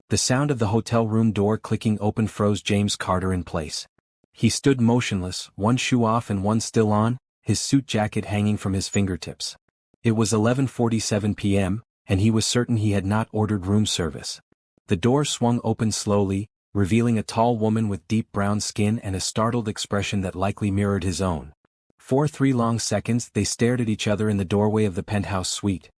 The sound of the hotel room door clicking open froze James Carter in place. He stood motionless, one shoe off and one still on, his suit jacket hanging from his fingertips. It was 11:47 p.m., and he was certain he had not ordered room service. The door swung open slowly, revealing a tall woman with deep brown skin and a startled expression that likely mirrored his own. For 3 long seconds they stared at each other in the doorway of the penthouse suite.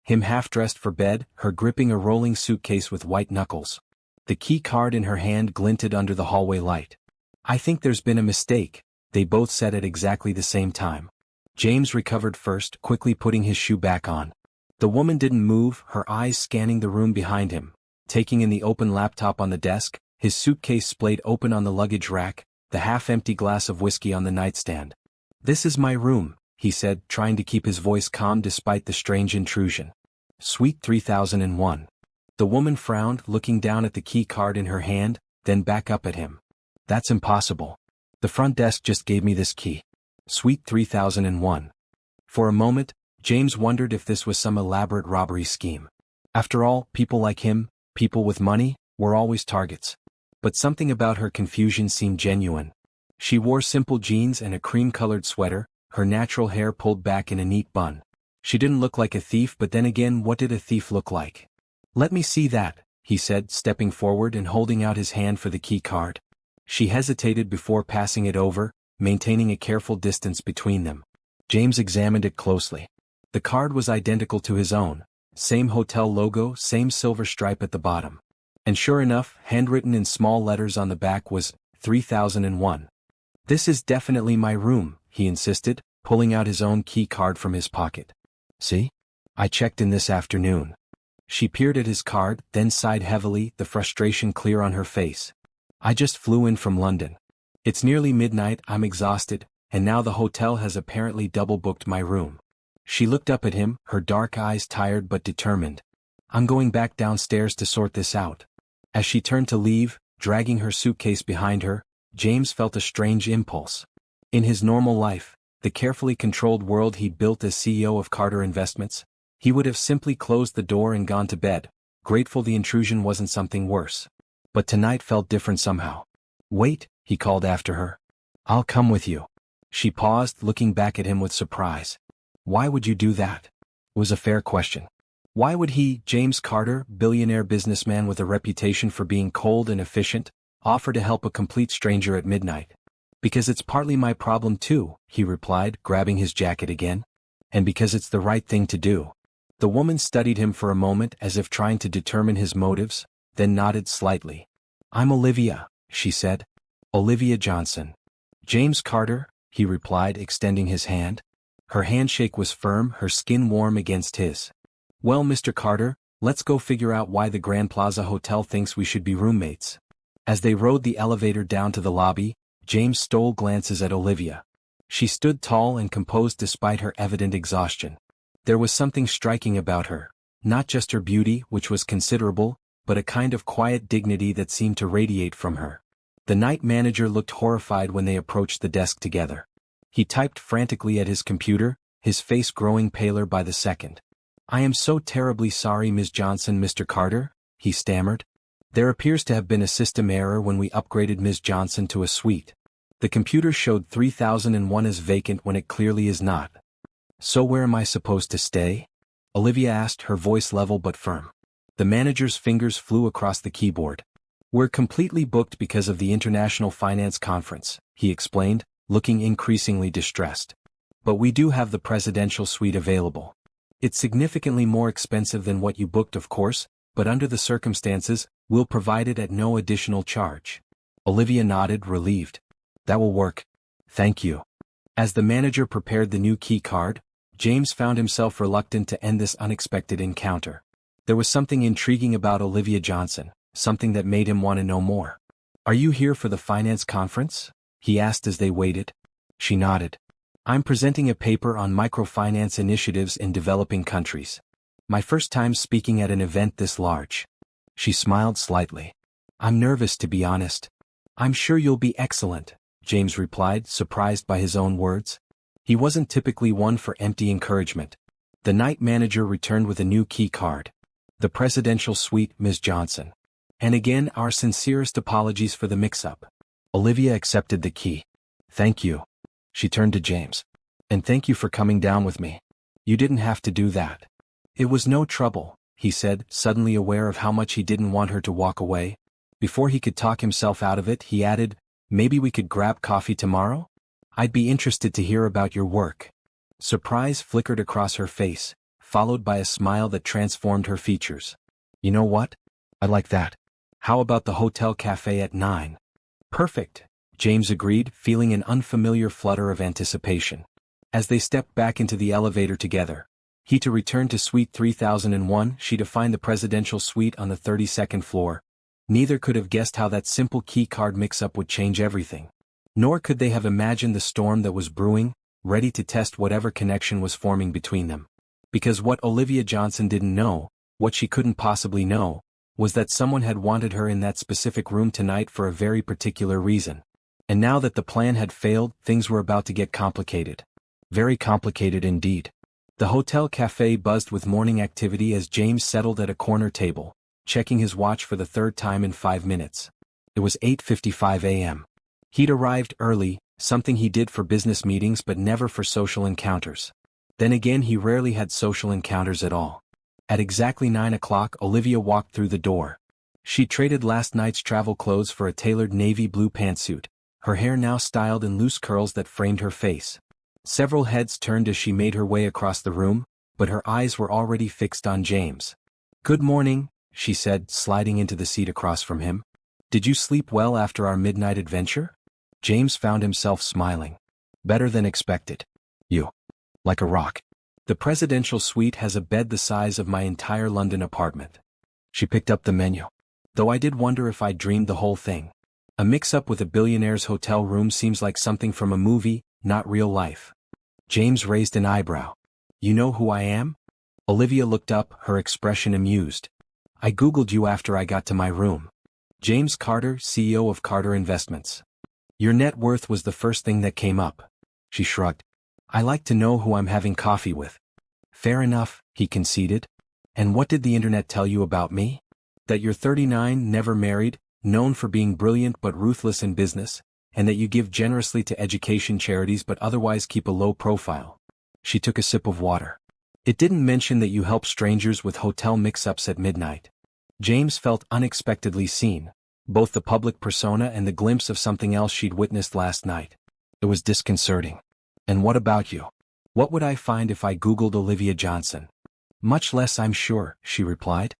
Him half-dressed for bed, her gripping a rolling suitcase with white knuckles. The key card in her hand glinted under the hallway light. "I think there's been a mistake," they both said at exactly the same time. James recovered first, quickly putting his shoe back on. The woman didn't move, her eyes scanning the room behind him. Taking in the open laptop on the desk, his suitcase splayed open on the luggage rack, the half-empty glass of whiskey on the nightstand. "This is my room," he said, trying to keep his voice calm despite the strange intrusion. "Suite 3001. The woman frowned, looking down at the key card in her hand, then back up at him. "That's impossible. The front desk just gave me this key. Suite 3001. For a moment, James wondered if this was some elaborate robbery scheme. After all, people like him, people with money, were always targets. But something about her confusion seemed genuine. She wore simple jeans and a cream-colored sweater, her natural hair pulled back in a neat bun. She didn't look like a thief, but then again, what did a thief look like? "Let me see that," he said, stepping forward and holding out his hand for the key card. She hesitated before passing it over, maintaining a careful distance between them. James examined it closely. The card was identical to his own. Same hotel logo, same silver stripe at the bottom. And sure enough, handwritten in small letters on the back was 3001. "This is definitely my room," he insisted, pulling out his own key card from his pocket. "See? I checked in this afternoon." She peered at his card, then sighed heavily, the frustration clear on her face. "I just flew in from London. It's nearly midnight, I'm exhausted, and now the hotel has apparently double-booked my room." She looked up at him, her dark eyes tired but determined. "I'm going back downstairs to sort this out." As she turned to leave, dragging her suitcase behind her, James felt a strange impulse. In his normal life, the carefully controlled world he'd built as CEO of Carter Investments, he would have simply closed the door and gone to bed, grateful the intrusion wasn't something worse. But tonight felt different somehow. "Wait," he called after her. "I'll come with you." She paused, looking back at him with surprise. "Why would you do that?" Was a fair question. Why would he, James Carter, billionaire businessman with a reputation for being cold and efficient, offer to help a complete stranger at midnight? "Because it's partly my problem too," he replied, grabbing his jacket again. "And because it's the right thing to do." The woman studied him for a moment as if trying to determine his motives, then nodded slightly. "I'm Olivia," she said. "Olivia Johnson." "James Carter," he replied, extending his hand. Her handshake was firm, her skin warm against his. "Well, Mr. Carter, let's go figure out why the Grand Plaza Hotel thinks we should be roommates." As they rode the elevator down to the lobby, James stole glances at Olivia. She stood tall and composed despite her evident exhaustion. There was something striking about her, not just her beauty, which was considerable, but a kind of quiet dignity that seemed to radiate from her. The night manager looked horrified when they approached the desk together. He typed frantically at his computer, his face growing paler by the second. "I am so terribly sorry, Ms. Johnson, Mr. Carter," he stammered. "There appears to have been a system error when we upgraded Ms. Johnson to a suite. The computer showed 3001 as vacant when it clearly is not." "So where am I supposed to stay?" Olivia asked, her voice level but firm. The manager's fingers flew across the keyboard. "We're completely booked because of the International Finance Conference," he explained, looking increasingly distressed. "But we do have the presidential suite available. It's significantly more expensive than what you booked, of course, but under the circumstances, we'll provide it at no additional charge." Olivia nodded, relieved. "That will work. Thank you." As the manager prepared the new key card, James found himself reluctant to end this unexpected encounter. There was something intriguing about Olivia Johnson, something that made him want to know more. "Are you here for the finance conference?" he asked as they waited. She nodded. "I'm presenting a paper on microfinance initiatives in developing countries. My first time speaking at an event this large." She smiled slightly. "I'm nervous, to be honest." "I'm sure you'll be excellent," James replied, surprised by his own words. He wasn't typically one for empty encouragement. The night manager returned with a new key card. "The presidential suite, Ms. Johnson. And again, our sincerest apologies for the mix-up. Olivia accepted the key. Thank you. She turned to James. And thank you for coming down with me. You didn't have to do that. It was no trouble, he said, suddenly aware of how much he didn't want her to walk away. Before he could talk himself out of it, he added, maybe we could grab coffee tomorrow? I'd be interested to hear about your work. Surprise flickered across her face, followed by a smile that transformed her features. You know what? I like that. How about the hotel cafe at 9? Perfect, James agreed, feeling an unfamiliar flutter of anticipation. As they stepped back into the elevator together, he to return to Suite 3001, she to find the presidential suite on the 32nd floor. Neither could have guessed how that simple key card mix-up would change everything. Nor could they have imagined the storm that was brewing, ready to test whatever connection was forming between them. Because what Olivia Johnson didn't know, what she couldn't possibly know, was that someone had wanted her in that specific room tonight for a very particular reason. And now that the plan had failed, things were about to get complicated. Very complicated indeed. The hotel cafe buzzed with morning activity as James settled at a corner table, checking his watch for the third time in 5 minutes. It was 8:55 a.m. He'd arrived early, something he did for business meetings but never for social encounters. Then again, he rarely had social encounters at all. At exactly 9 o'clock, Olivia walked through the door. She traded last night's travel clothes for a tailored navy blue pantsuit, her hair now styled in loose curls that framed her face. Several heads turned as she made her way across the room, but her eyes were already fixed on James. Good morning, she said, sliding into the seat across from him. Did you sleep well after our midnight adventure? James found himself smiling. Better than expected. You. Like a rock. The presidential suite has a bed the size of my entire London apartment. She picked up the menu. Though I did wonder if I'd dreamed the whole thing. A mix-up with a billionaire's hotel room seems like something from a movie, not real life. James raised an eyebrow. You know who I am? Olivia looked up, her expression amused. I googled you after I got to my room. James Carter, CEO of Carter Investments. Your net worth was the first thing that came up. She shrugged. I like to know who I'm having coffee with. Fair enough, he conceded. And what did the internet tell you about me? That you're 39, never married, known for being brilliant but ruthless in business, and that you give generously to education charities but otherwise keep a low profile. She took a sip of water. It didn't mention that you help strangers with hotel mix-ups at midnight. James felt unexpectedly seen, both the public persona and the glimpse of something else she'd witnessed last night. It was disconcerting. And what about you? What would I find if I googled Olivia Johnson? Much less, I'm sure, she replied.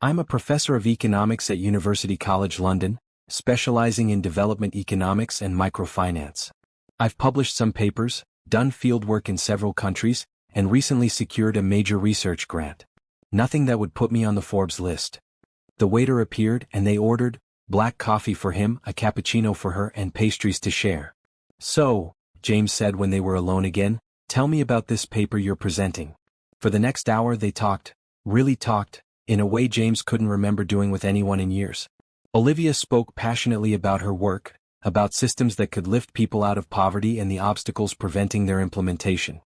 I'm a professor of economics at University College London, specializing in development economics and microfinance. I've published some papers, done fieldwork in several countries, and recently secured a major research grant. Nothing that would put me on the Forbes list. The waiter appeared and they ordered black coffee for him, a cappuccino for her, and pastries to share. So, James said when they were alone again, tell me about this paper you're presenting. For the next hour they talked, really talked, in a way James couldn't remember doing with anyone in years. Olivia spoke passionately about her work, about systems that could lift people out of poverty and the obstacles preventing their implementation.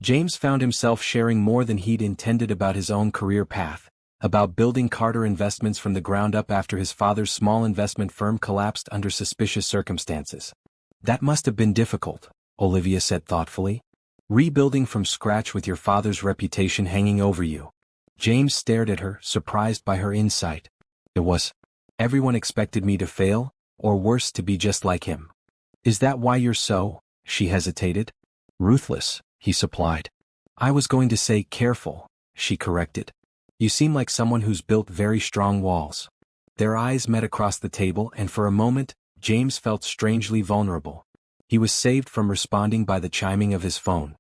James found himself sharing more than he'd intended about his own career path, about building Carter Investments from the ground up after his father's small investment firm collapsed under suspicious circumstances. That must have been difficult, Olivia said thoughtfully. Rebuilding from scratch with your father's reputation hanging over you. James stared at her, surprised by her insight. It was. Everyone expected me to fail, or worse, to be just like him. Is that why you're so, she hesitated. Ruthless, he supplied. I was going to say careful, she corrected. You seem like someone who's built very strong walls. Their eyes met across the table and for a moment, James felt strangely vulnerable. He was saved from responding by the chiming of his phone.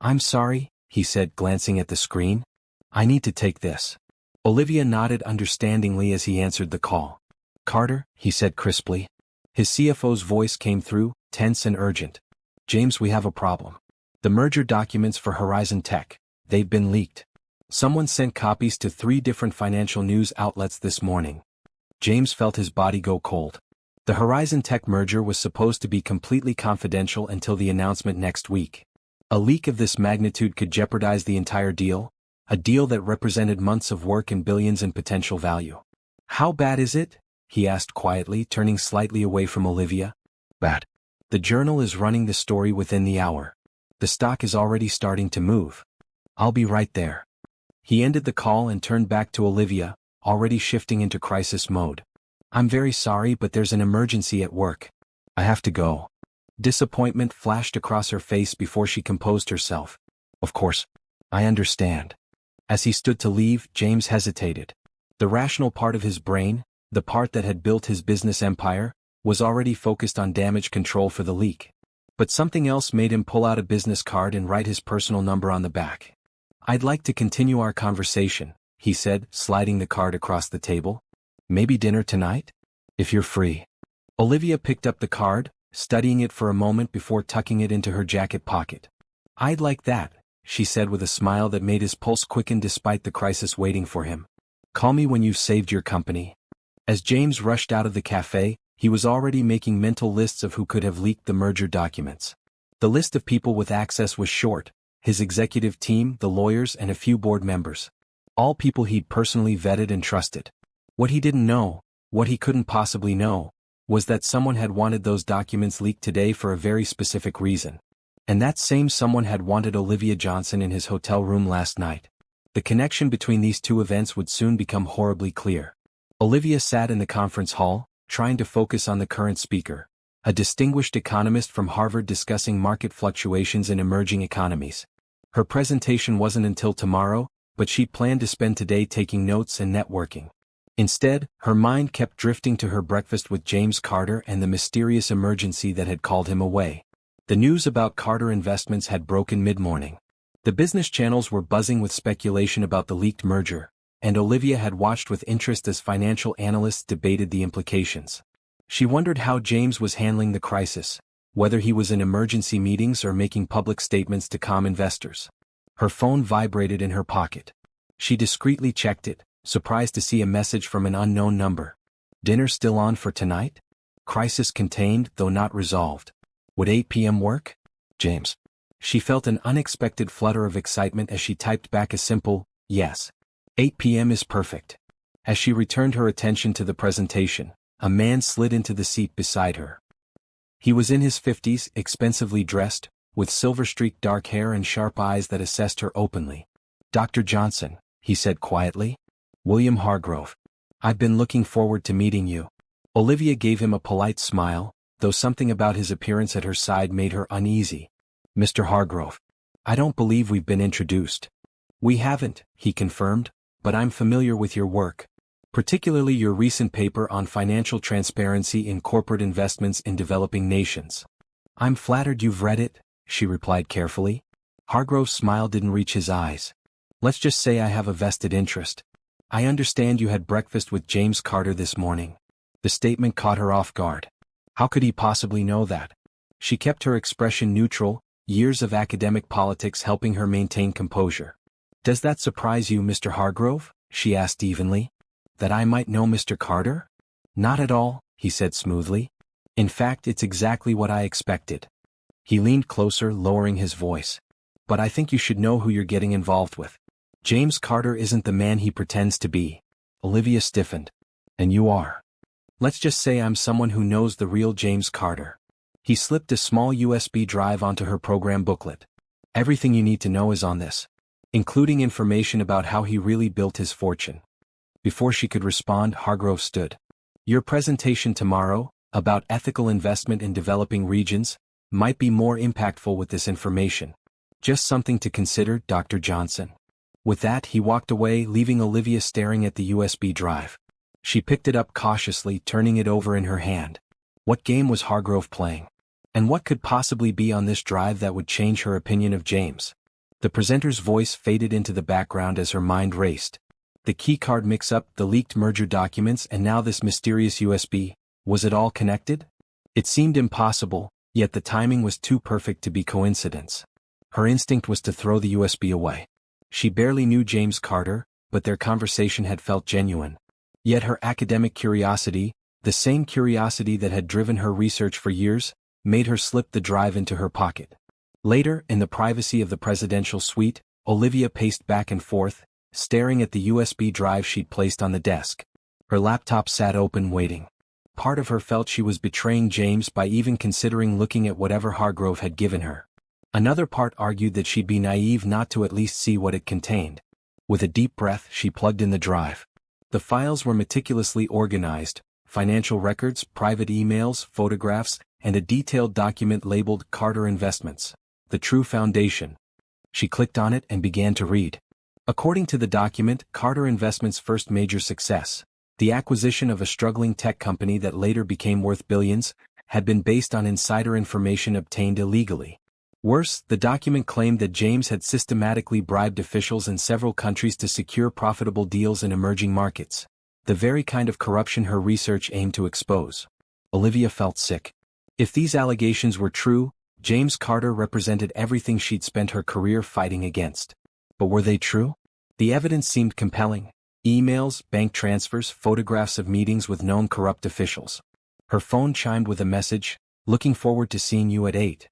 I'm sorry, he said, glancing at the screen. I need to take this. Olivia nodded understandingly as he answered the call. Carter, he said crisply. His CFO's voice came through, tense and urgent. James, we have a problem. The merger documents for Horizon Tech, they've been leaked. Someone sent copies to 3 different financial news outlets this morning. James felt his body go cold. The Horizon Tech merger was supposed to be completely confidential until the announcement next week. A leak of this magnitude could jeopardize the entire deal, a deal that represented months of work and billions in potential value. How bad is it? he asked quietly, turning slightly away from Olivia. Bad. The journal is running the story within the hour. The stock is already starting to move. I'll be right there. He ended the call and turned back to Olivia, already shifting into crisis mode. I'm very sorry, but there's an emergency at work. I have to go. Disappointment flashed across her face before she composed herself. Of course. I understand. As he stood to leave, James hesitated. The rational part of his brain, the part that had built his business empire, was already focused on damage control for the leak. But something else made him pull out a business card and write his personal number on the back. I'd like to continue our conversation, he said, sliding the card across the table. Maybe dinner tonight? If you're free. Olivia picked up the card, studying it for a moment before tucking it into her jacket pocket. I'd like that, she said with a smile that made his pulse quicken despite the crisis waiting for him. Call me when you've saved your company. As James rushed out of the cafe, he was already making mental lists of who could have leaked the merger documents. The list of people with access was short: his executive team, the lawyers, and a few board members. All people he'd personally vetted and trusted. What he didn't know, what he couldn't possibly know, was that someone had wanted those documents leaked today for a very specific reason. And that same someone had wanted Olivia Johnson in his hotel room last night. The connection between these two events would soon become horribly clear. Olivia sat in the conference hall, trying to focus on the current speaker, a distinguished economist from Harvard discussing market fluctuations in emerging economies. Her presentation wasn't until tomorrow, but she'd planned to spend today taking notes and networking. Instead, her mind kept drifting to her breakfast with James Carter and the mysterious emergency that had called him away. The news about Carter Investments had broken mid-morning. The business channels were buzzing with speculation about the leaked merger, and Olivia had watched with interest as financial analysts debated the implications. She wondered how James was handling the crisis, whether he was in emergency meetings or making public statements to calm investors. Her phone vibrated in her pocket. She discreetly checked it, surprised to see a message from an unknown number. Dinner still on for tonight? Crisis contained, though not resolved. Would 8 p.m. work? James. She felt an unexpected flutter of excitement as she typed back a simple, yes. 8 p.m. is perfect. As she returned her attention to the presentation, a man slid into the seat beside her. He was in his 50s, expensively dressed, with silver-streaked dark hair and sharp eyes that assessed her openly. Dr. Johnson, he said quietly. William Hargrove. I've been looking forward to meeting you. Olivia gave him a polite smile, though something about his appearance at her side made her uneasy. Mr. Hargrove. I don't believe we've been introduced. We haven't, he confirmed, but I'm familiar with your work, particularly your recent paper on financial transparency in corporate investments in developing nations. I'm flattered you've read it, she replied carefully. Hargrove's smile didn't reach his eyes. Let's just say I have a vested interest. I understand you had breakfast with James Carter this morning. The statement caught her off guard. How could he possibly know that? She kept her expression neutral, years of academic politics helping her maintain composure. Does that surprise you, Mr. Hargrove? She asked evenly. That I might know Mr. Carter? Not at all, he said smoothly. In fact, it's exactly what I expected. He leaned closer, lowering his voice. But I think you should know who you're getting involved with. James Carter isn't the man he pretends to be. Olivia stiffened. And you are. Let's just say I'm someone who knows the real James Carter. He slipped a small USB drive onto her program booklet. Everything you need to know is on this, including information about how he really built his fortune. Before she could respond, Hargrove stood. Your presentation tomorrow, about ethical investment in developing regions, might be more impactful with this information. Just something to consider, Dr. Johnson. With that, he walked away, leaving Olivia staring at the USB drive. She picked it up cautiously, turning it over in her hand. What game was Hargrove playing? And what could possibly be on this drive that would change her opinion of James? The presenter's voice faded into the background as her mind raced. The keycard mix-up, the leaked merger documents, and now this mysterious USB. Was it all connected? It seemed impossible, yet the timing was too perfect to be coincidence. Her instinct was to throw the USB away. She barely knew James Carter, but their conversation had felt genuine. Yet her academic curiosity, the same curiosity that had driven her research for years, made her slip the drive into her pocket. Later, in the privacy of the presidential suite, Olivia paced back and forth, staring at the USB drive she'd placed on the desk. Her laptop sat open waiting. Part of her felt she was betraying James by even considering looking at whatever Hargrove had given her. Another part argued that she'd be naive not to at least see what it contained. With a deep breath, she plugged in the drive. The files were meticulously organized: financial records, private emails, photographs, and a detailed document labeled Carter Investments, the true foundation. She clicked on it and began to read. According to the document, Carter Investments' first major success, the acquisition of a struggling tech company that later became worth billions, had been based on insider information obtained illegally. Worse, the document claimed that James had systematically bribed officials in several countries to secure profitable deals in emerging markets, the very kind of corruption her research aimed to expose. Olivia felt sick. If these allegations were true, James Carter represented everything she'd spent her career fighting against. But were they true? The evidence seemed compelling: emails, bank transfers, photographs of meetings with known corrupt officials. Her phone chimed with a message: "Looking forward to seeing you at 8.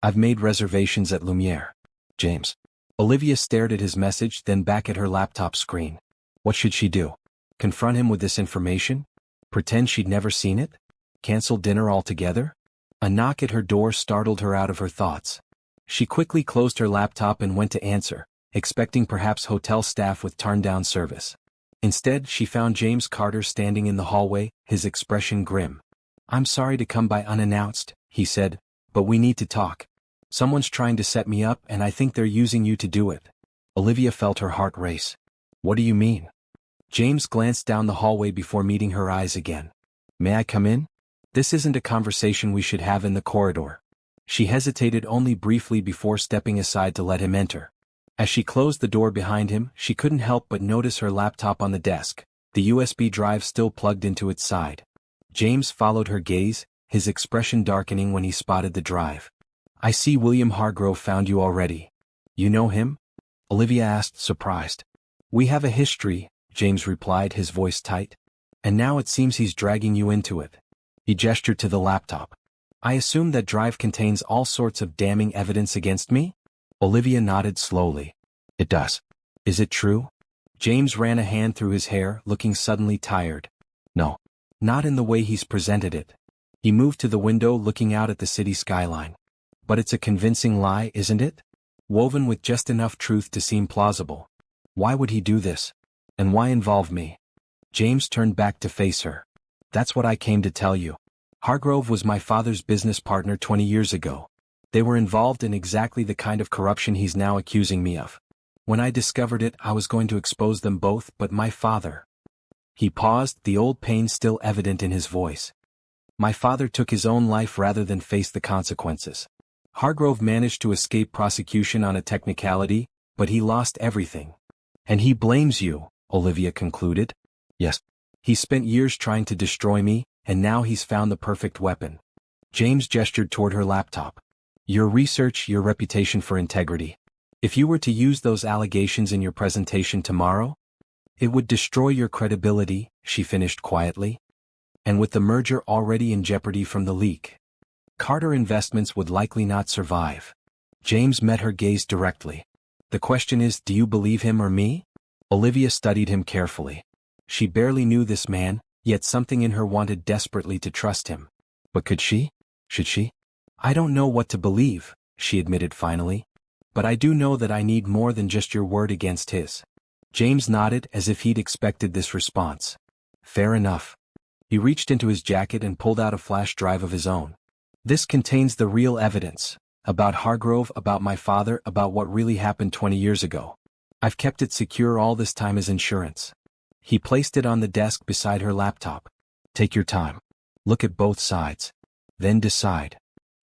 I've made reservations at Lumiere. James." Olivia stared at his message, then back at her laptop screen. What should she do? Confront him with this information? Pretend she'd never seen it? Cancel dinner altogether? A knock at her door startled her out of her thoughts. She quickly closed her laptop and went to answer, expecting perhaps hotel staff with turned-down service. Instead, she found James Carter standing in the hallway, his expression grim. "I'm sorry to come by unannounced," he said, "but we need to talk. Someone's trying to set me up and I think they're using you to do it." Olivia felt her heart race. "What do you mean?" James glanced down the hallway before meeting her eyes again. "May I come in? This isn't a conversation we should have in the corridor." She hesitated only briefly before stepping aside to let him enter. As she closed the door behind him, she couldn't help but notice her laptop on the desk, the USB drive still plugged into its side. James followed her gaze, his expression darkening when he spotted the drive. "I see William Hargrove found you already. You know him?" Olivia asked, surprised. "We have a history," James replied, his voice tight. "And now it seems he's dragging you into it." He gestured to the laptop. "I assume that drive contains all sorts of damning evidence against me?" Olivia nodded slowly. "It does. Is it true?" James ran a hand through his hair, looking suddenly tired. "No. Not in the way he's presented it." He moved to the window, looking out at the city skyline. "But it's a convincing lie, isn't it? Woven with just enough truth to seem plausible. Why would he do this? And why involve me?" James turned back to face her. "That's what I came to tell you. Hargrove was my father's business partner 20 years ago. They were involved in exactly the kind of corruption he's now accusing me of. When I discovered it, I was going to expose them both, but my father—" He paused, the old pain still evident in his voice. "My father took his own life rather than face the consequences. Hargrove managed to escape prosecution on a technicality, but he lost everything. And he blames you," Olivia concluded. "Yes. He spent years trying to destroy me, and now he's found the perfect weapon." James gestured toward her laptop. "Your research, your reputation for integrity. If you were to use those allegations in your presentation tomorrow, it would destroy your credibility," she finished quietly. "And with the merger already in jeopardy from the leak, Carter Investments would likely not survive." James met her gaze directly. "The question is, do you believe him or me?" Olivia studied him carefully. She barely knew this man, yet something in her wanted desperately to trust him. But could she? Should she? "I don't know what to believe," she admitted finally. "But I do know that I need more than just your word against his." James nodded as if he'd expected this response. "Fair enough." He reached into his jacket and pulled out a flash drive of his own. "This contains the real evidence. About Hargrove, about my father, about what really happened 20 years ago. I've kept it secure all this time as insurance." He placed it on the desk beside her laptop. "Take your time. Look at both sides. Then decide."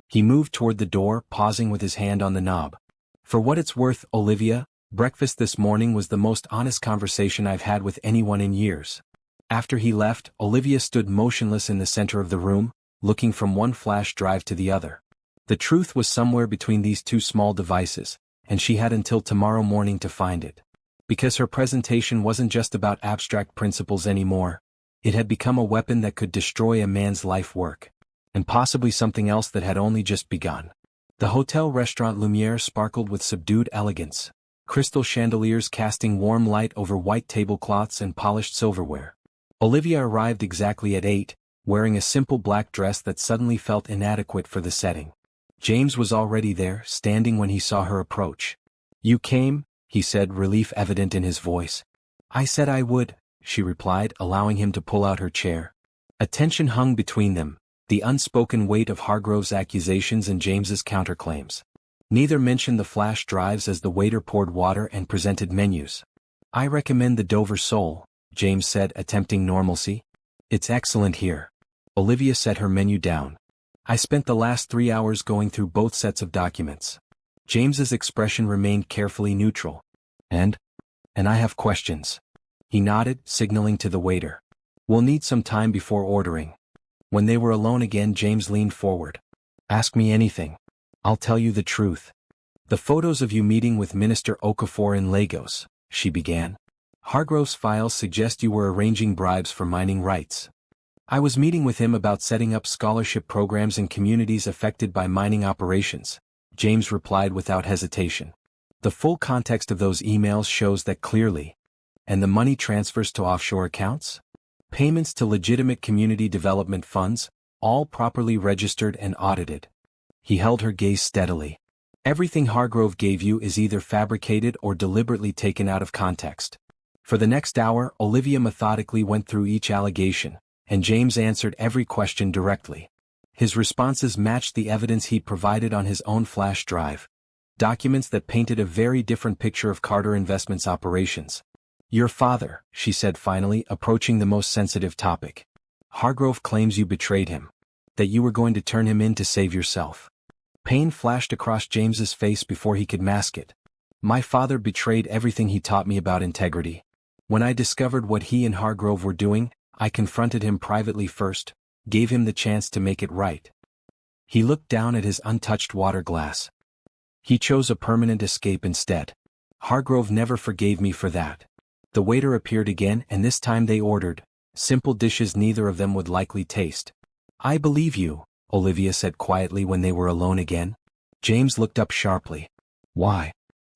He moved toward the door, pausing with his hand on the knob. "For what it's worth, Olivia, breakfast this morning was the most honest conversation I've had with anyone in years." After he left, Olivia stood motionless in the center of the room, looking from one flash drive to the other. The truth was somewhere between these two small devices, and she had until tomorrow morning to find it. Because her presentation wasn't just about abstract principles anymore. It had become a weapon that could destroy a man's life work. And possibly something else that had only just begun. The hotel restaurant Lumiere sparkled with subdued elegance, crystal chandeliers casting warm light over white tablecloths and polished silverware. Olivia arrived exactly at 8, wearing a simple black dress that suddenly felt inadequate for the setting. James was already there, standing when he saw her approach. "You came," he said, relief evident in his voice. "I said I would," she replied, allowing him to pull out her chair. A tension hung between them, the unspoken weight of Hargrove's accusations and James's counterclaims. Neither mentioned the flash drives as the waiter poured water and presented menus. "I recommend the Dover sole," James said, attempting normalcy. "It's excellent here." Olivia set her menu down. "I spent the last 3 hours going through both sets of documents." James's expression remained carefully neutral. And I have questions." He nodded, signaling to the waiter. "We'll need some time before ordering." When they were alone again, James leaned forward. "Ask me anything. I'll tell you the truth." "The photos of you meeting with Minister Okafor in Lagos," she began. "Hargrove's files suggest you were arranging bribes for mining rights." "I was meeting with him about setting up scholarship programs in communities affected by mining operations," James replied without hesitation. "The full context of those emails shows that clearly. And the money transfers to offshore accounts? Payments to legitimate community development funds, all properly registered and audited." He held her gaze steadily. "Everything Hargrove gave you is either fabricated or deliberately taken out of context." For the next hour, Olivia methodically went through each allegation, and James answered every question directly. His responses matched the evidence he'd provided on his own flash drive. Documents that painted a very different picture of Carter Investments' operations. "Your father," she said finally, approaching the most sensitive topic. "Hargrove claims you betrayed him. That you were going to turn him in to save yourself." Pain flashed across James's face before he could mask it. "My father betrayed everything he taught me about integrity. When I discovered what he and Hargrove were doing, I confronted him privately first, gave him the chance to make it right." He looked down at his untouched water glass. "He chose a permanent escape instead. Hargrove never forgave me for that." The waiter appeared again, and this time they ordered simple dishes neither of them would likely taste. "I believe you," Olivia said quietly when they were alone again. James looked up sharply. "Why?"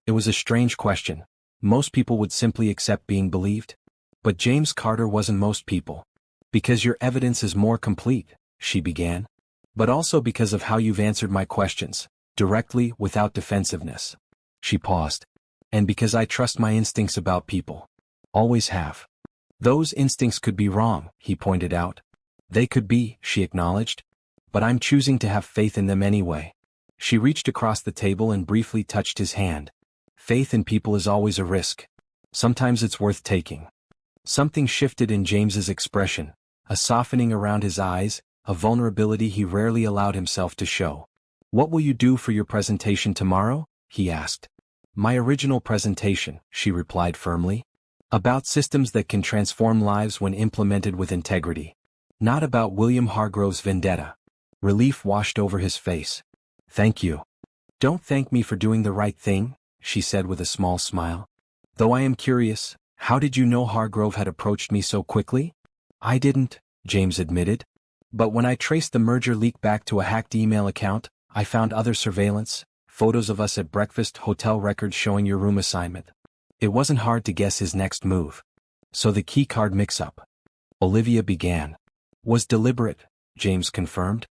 It was a strange question. Most people would simply accept being believed. But James Carter wasn't most people. "Because your evidence is more complete," she began. "But also because of how you've answered my questions, directly, without defensiveness." She paused. "And because I trust my instincts about people. Always have." "Those instincts could be wrong," he pointed out. "They could be," she acknowledged. "But I'm choosing to have faith in them anyway." She reached across the table and briefly touched his hand. "Faith in people is always a risk. Sometimes it's worth taking." Something shifted in James's expression, a softening around his eyes, a vulnerability he rarely allowed himself to show. "What will you do for your presentation tomorrow?" he asked. "My original presentation," she replied firmly. "About systems that can transform lives when implemented with integrity. Not about William Hargrove's vendetta." Relief washed over his face. "Thank you." "Don't thank me for doing the right thing," she said with a small smile. "Though I am curious, how did you know Hargrove had approached me so quickly?" "I didn't," James admitted. "But when I traced the merger leak back to a hacked email account, I found other surveillance, photos of us at breakfast, hotel records showing your room assignment. It wasn't hard to guess his next move." "So the keycard mix-up," Olivia began, "was deliberate," James confirmed.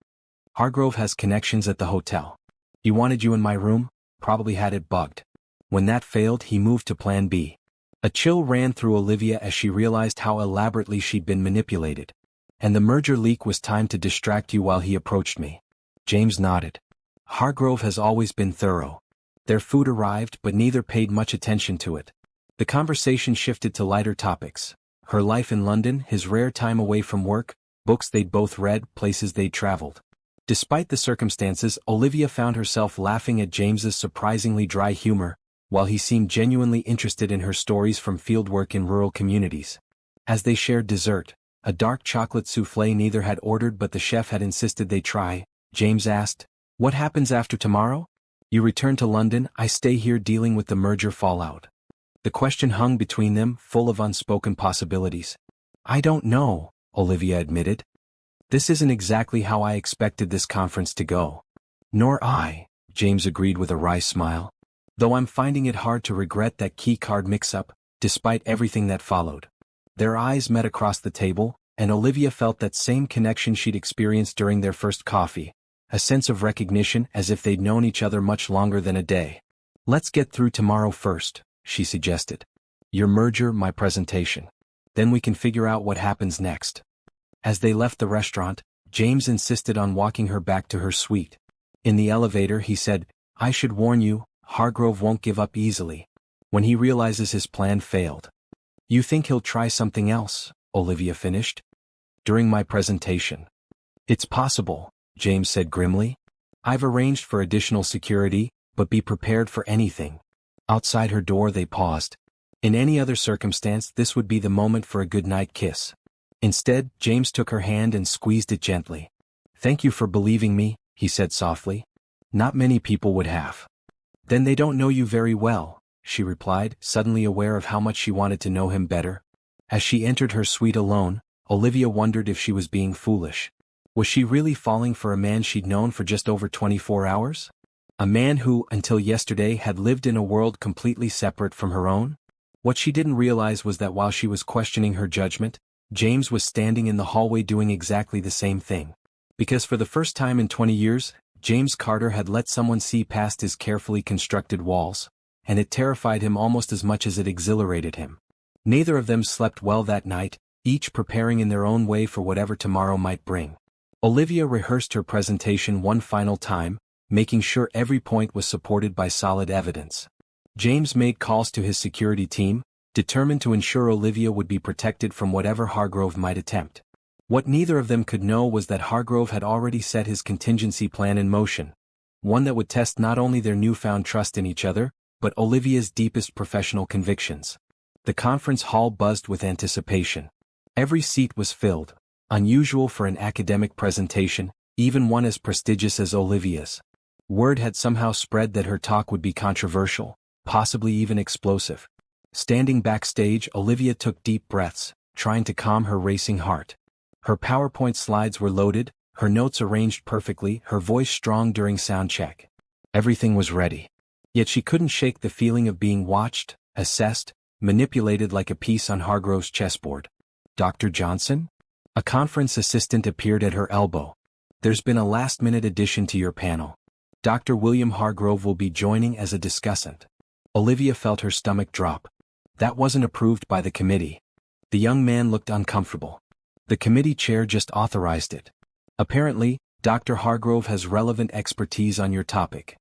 "Hargrove has connections at the hotel. He wanted you in my room, probably had it bugged. When that failed, he moved to Plan B." A chill ran through Olivia as she realized how elaborately she'd been manipulated. "And the merger leak was timed to distract you while he approached me." James nodded. "Hargrove has always been thorough." Their food arrived, but neither paid much attention to it. The conversation shifted to lighter topics. Her life in London, his rare time away from work, books they'd both read, places they'd traveled. Despite the circumstances, Olivia found herself laughing at James's surprisingly dry humor, while he seemed genuinely interested in her stories from fieldwork in rural communities. As they shared dessert, a dark chocolate soufflé neither had ordered but the chef had insisted they try, James asked, "What happens after tomorrow?" "You return to London, I stay here dealing with the merger fallout." The question hung between them, full of unspoken possibilities. "I don't know," Olivia admitted. "This isn't exactly how I expected this conference to go." "Nor I," James agreed with a wry smile. "Though I'm finding it hard to regret that key card mix-up, despite everything that followed." Their eyes met across the table, and Olivia felt that same connection she'd experienced during their first coffee, a sense of recognition as if they'd known each other much longer than a day. "Let's get through tomorrow first," she suggested. "Your merger, my presentation. Then we can figure out what happens next." As they left the restaurant, James insisted on walking her back to her suite. In the elevator he said, "I should warn you, Hargrove won't give up easily. When he realizes his plan failed." "You think he'll try something else?" Olivia finished. "During my presentation." "It's possible," James said grimly. "I've arranged for additional security, but be prepared for anything." Outside her door they paused. In any other circumstance this would be the moment for a goodnight kiss. Instead, James took her hand and squeezed it gently. "Thank you for believing me," he said softly. "Not many people would have." "Then they don't know you very well," she replied, suddenly aware of how much she wanted to know him better. As she entered her suite alone, Olivia wondered if she was being foolish. Was she really falling for a man she'd known for just over 24 hours? A man who, until yesterday, had lived in a world completely separate from her own? What she didn't realize was that while she was questioning her judgment, James was standing in the hallway doing exactly the same thing. Because for the first time in 20 years, James Carter had let someone see past his carefully constructed walls, and it terrified him almost as much as it exhilarated him. Neither of them slept well that night, each preparing in their own way for whatever tomorrow might bring. Olivia rehearsed her presentation one final time, making sure every point was supported by solid evidence. James made calls to his security team, determined to ensure Olivia would be protected from whatever Hargrove might attempt. What neither of them could know was that Hargrove had already set his contingency plan in motion, one that would test not only their newfound trust in each other, but Olivia's deepest professional convictions. The conference hall buzzed with anticipation. Every seat was filled, unusual for an academic presentation, even one as prestigious as Olivia's. Word had somehow spread that her talk would be controversial, possibly even explosive. Standing backstage, Olivia took deep breaths, trying to calm her racing heart. Her PowerPoint slides were loaded, her notes arranged perfectly, her voice strong during sound check. Everything was ready. Yet she couldn't shake the feeling of being watched, assessed, manipulated like a piece on Hargrove's chessboard. "Dr. Johnson?" A conference assistant appeared at her elbow. "There's been a last-minute addition to your panel. Dr. William Hargrove will be joining as a discussant." Olivia felt her stomach drop. That wasn't approved by the committee. The young man looked uncomfortable. The committee chair just authorized it. "Apparently, Dr. Hargrove has relevant expertise on your topic."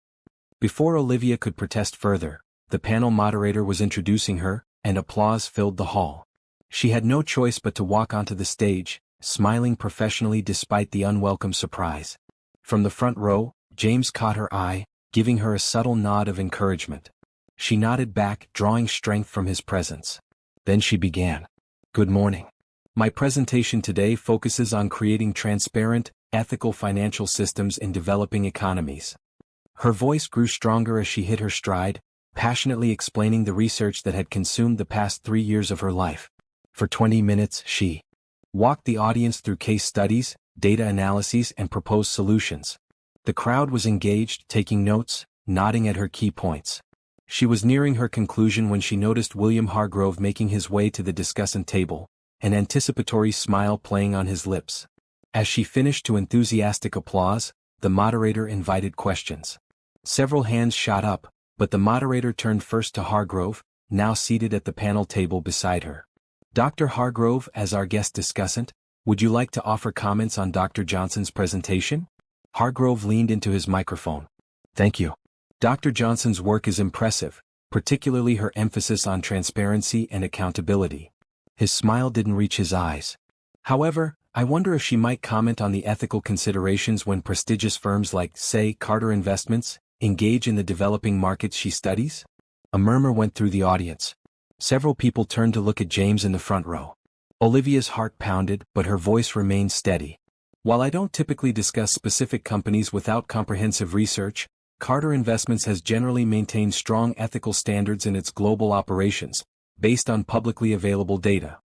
Before Olivia could protest further, the panel moderator was introducing her, and applause filled the hall. She had no choice but to walk onto the stage, smiling professionally despite the unwelcome surprise. From the front row, James caught her eye, giving her a subtle nod of encouragement. She nodded back, drawing strength from his presence. Then she began. "Good morning. My presentation today focuses on creating transparent, ethical financial systems in developing economies." Her voice grew stronger as she hit her stride, passionately explaining the research that had consumed the past 3 years of her life. For 20 minutes, she walked the audience through case studies, data analyses, and proposed solutions. The crowd was engaged, taking notes, nodding at her key points. She was nearing her conclusion when she noticed William Hargrove making his way to the discussant table, an anticipatory smile playing on his lips. As she finished to enthusiastic applause, the moderator invited questions. Several hands shot up, but the moderator turned first to Hargrove, now seated at the panel table beside her. "Dr. Hargrove, as our guest discussant, would you like to offer comments on Dr. Johnson's presentation?" Hargrove leaned into his microphone. "Thank you. Dr. Johnson's work is impressive, particularly her emphasis on transparency and accountability." His smile didn't reach his eyes. "However, I wonder if she might comment on the ethical considerations when prestigious firms like, say, Carter Investments, engage in the developing markets she studies?" A murmur went through the audience. Several people turned to look at James in the front row. Olivia's heart pounded, but her voice remained steady. "While I don't typically discuss specific companies without comprehensive research, Carter Investments has generally maintained strong ethical standards in its global operations, based on publicly available data."